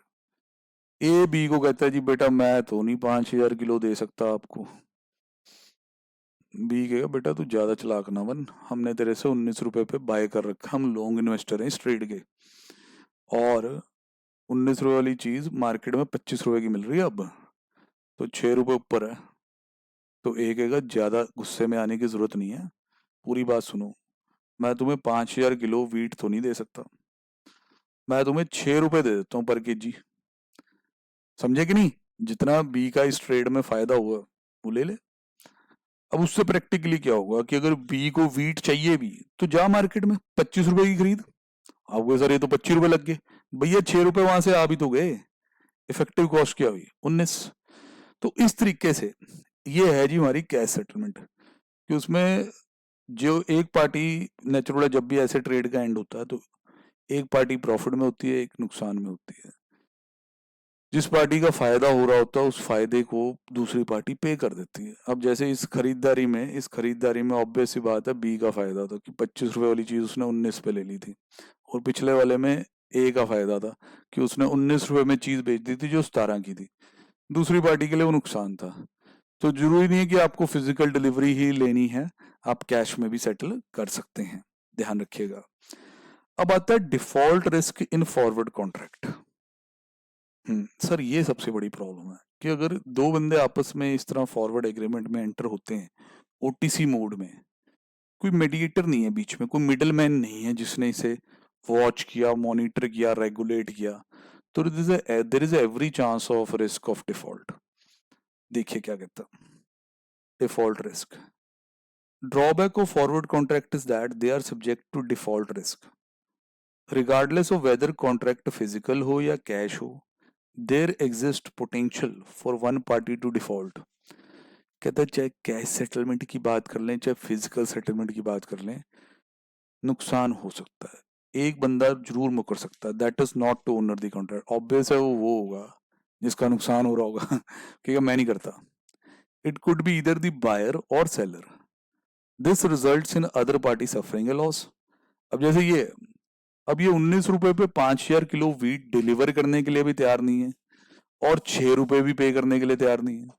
ए बी को कहता है जी बेटा मैं तो नहीं 5,000 किलो दे सकता आपको। बी कहेगा बेटा तू ज्यादा चालाक ना बन, हमने तेरे से 19 रुपए पे बाय कर रखा, हम लॉन्ग इन्वेस्टर हैं इस ट्रेड के, और 19 रुपए वाली चीज मार्केट में 25 रुपए की मिल रही है अब, तो 6 रुपए ऊपर है। तो ए कहेगा ज्यादा गुस्से में आने की जरूरत नहीं है, पूरी बात सुनो, मैं तुम्हें 5,000 किलो वीट तो नहीं दे सकता, मैं तुम्हें 6 रुपए दे देता हूँ पर केजी। समझे कि नहीं, जितना बी का इस ट्रेड में फायदा हुआ वो ले ले। अब उससे प्रैक्टिकली क्या होगा कि अगर बी को वीट चाहिए भी, तो जा मार्केट में 25 रुपए की खरीद। आपको सर ये तो 25 रुपए लग गए, भैया 6 रुपए वहां से आ भी तो गए, इफेक्टिव कॉस्ट क्या हुई 19। तो इस तरीके से ये है जी हमारी कैश सेटलमेंट, कि उसमें जो एक पार्टी, नेचुरल जब भी ऐसे ट्रेड का एंड होता है तो एक पार्टी प्रॉफिट में होती है, एक नुकसान में होती है। जिस पार्टी का फायदा हो रहा होता है उस फायदे को दूसरी पार्टी पे कर देती है। अब जैसे इस खरीदारी में ऑब्वियस सी बात है बी का फायदा था कि 25 रुपए वाली चीज उसने 19 पे ले ली थी, और पिछले वाले में ए का फायदा था कि उसने 19 रुपए में चीज बेच दी थी जो 17 की थी। दूसरी पार्टी के लिए वो नुकसान था। तो जरूरी नहीं है कि आपको फिजिकल डिलीवरी ही लेनी है, आप कैश में भी सेटल कर सकते हैं, ध्यान रखिएगा। अब आता है default risk in forward contract. Sir ये सबसे बड़ी प्रॉब्लम है कि अगर दो बंदे आपस में इस तरह फॉरवर्ड एग्रीमेंट में एंटर होते हैं ओटीसी मोड में, कोई मेडिएटर नहीं है बीच में, कोई मिडल मैन नहीं है जिसने इसे वॉच किया, मॉनिटर किया, रेगुलेट किया, तो there is every chance of risk of default. देखिए क्या कहता, default risk, drawback of forward contract is that they are subject to default risk regardless of whether contract physical हो या कैश हो, there exist potential for one party to default. कहता है चाहे cash settlement की बात कर लें चाहे फिजिकल सेटलमेंट की बात कर लें, नुकसान हो सकता है, एक बंदा जरूर मुकर सकता है, that is not to honour the contract. Obvious है वो होगा जिसका नुकसान हो रहा होगा क्योंकि मैं नहीं करता। इट कुड बी इधर द बायर और seller, this results in other party suffering A loss. अब जैसे ये, अब ये 19 रुपए पे 5,000 किलो वीट डिलीवर करने के लिए भी तैयार नहीं है और 6 रुपए भी पे करने के लिए तैयार नहीं है,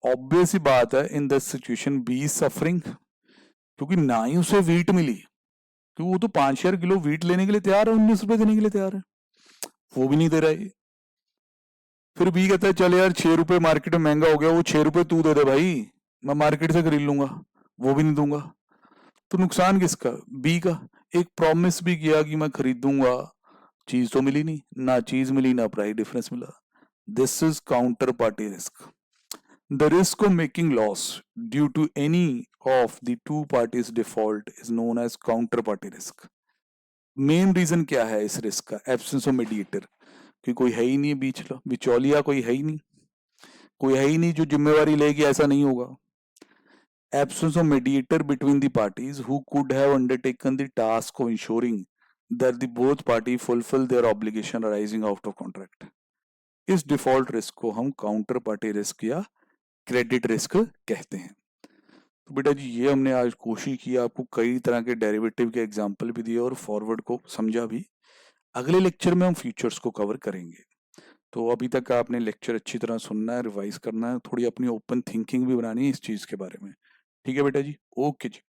ऑब्वियस ही बात है, in this situation B is suffering, क्योंकि ना ही उसे वीट मिली, क्योंकि वो तो 5,000 किलो वीट लेने के लिए तैयार है, 19 रुपए देने के लिए तैयार है, वो भी नहीं दे रहा है। फिर बी कहता है चल यार 6 रुपए मार्केट में महंगा हो गया, वो 6 रुपए तू दे दे भाई, मैं मार्केट से खरीद लूंगा, वो भी नहीं दूंगा। तो नुकसान किसका? बी का। एक प्रॉमिस भी किया कि मैं खरीद दूंगा, चीज तो मिली नहीं, ना चीज मिली ना प्राइस डिफरेंस मिला। This is counter party risk. The risk of making loss due to any of the two parties default is known as counter party risk. Main reason क्या है इस रिस्क का? एब्सेंस ऑफ मीडिएटर, कि कोई है ही नहीं बिचौलिया, कोई है ही नहीं, कोई है ही नहीं जो जिम्मेवारी लेगी, ऐसा नहीं होगा। Absence of mediator between the parties who could have undertaken the task of ensuring that the both party fulfill their obligation arising out of contract. इस डिफॉल्ट रिस्क को हम काउंटर पार्टी रिस्क या क्रेडिट रिस्क कहते हैं। तो बेटा जी, ये हमने आज कोशिश की आपको कई तरह के डेरिवेटिव के एग्जाम्पल भी दिए और फॉरवर्ड को समझा भी। अगले लेक्चर में हम फ्यूचर्स को कवर करेंगे। तो अभी तक आपने लेक्चर अच्छी तरह सुनना है, रिवाइज करना है, थोड़ी अपनी ओपन थिंकिंग भी बनानी है इस चीज के बारे में। ठीक है बेटा जी, ओके जी।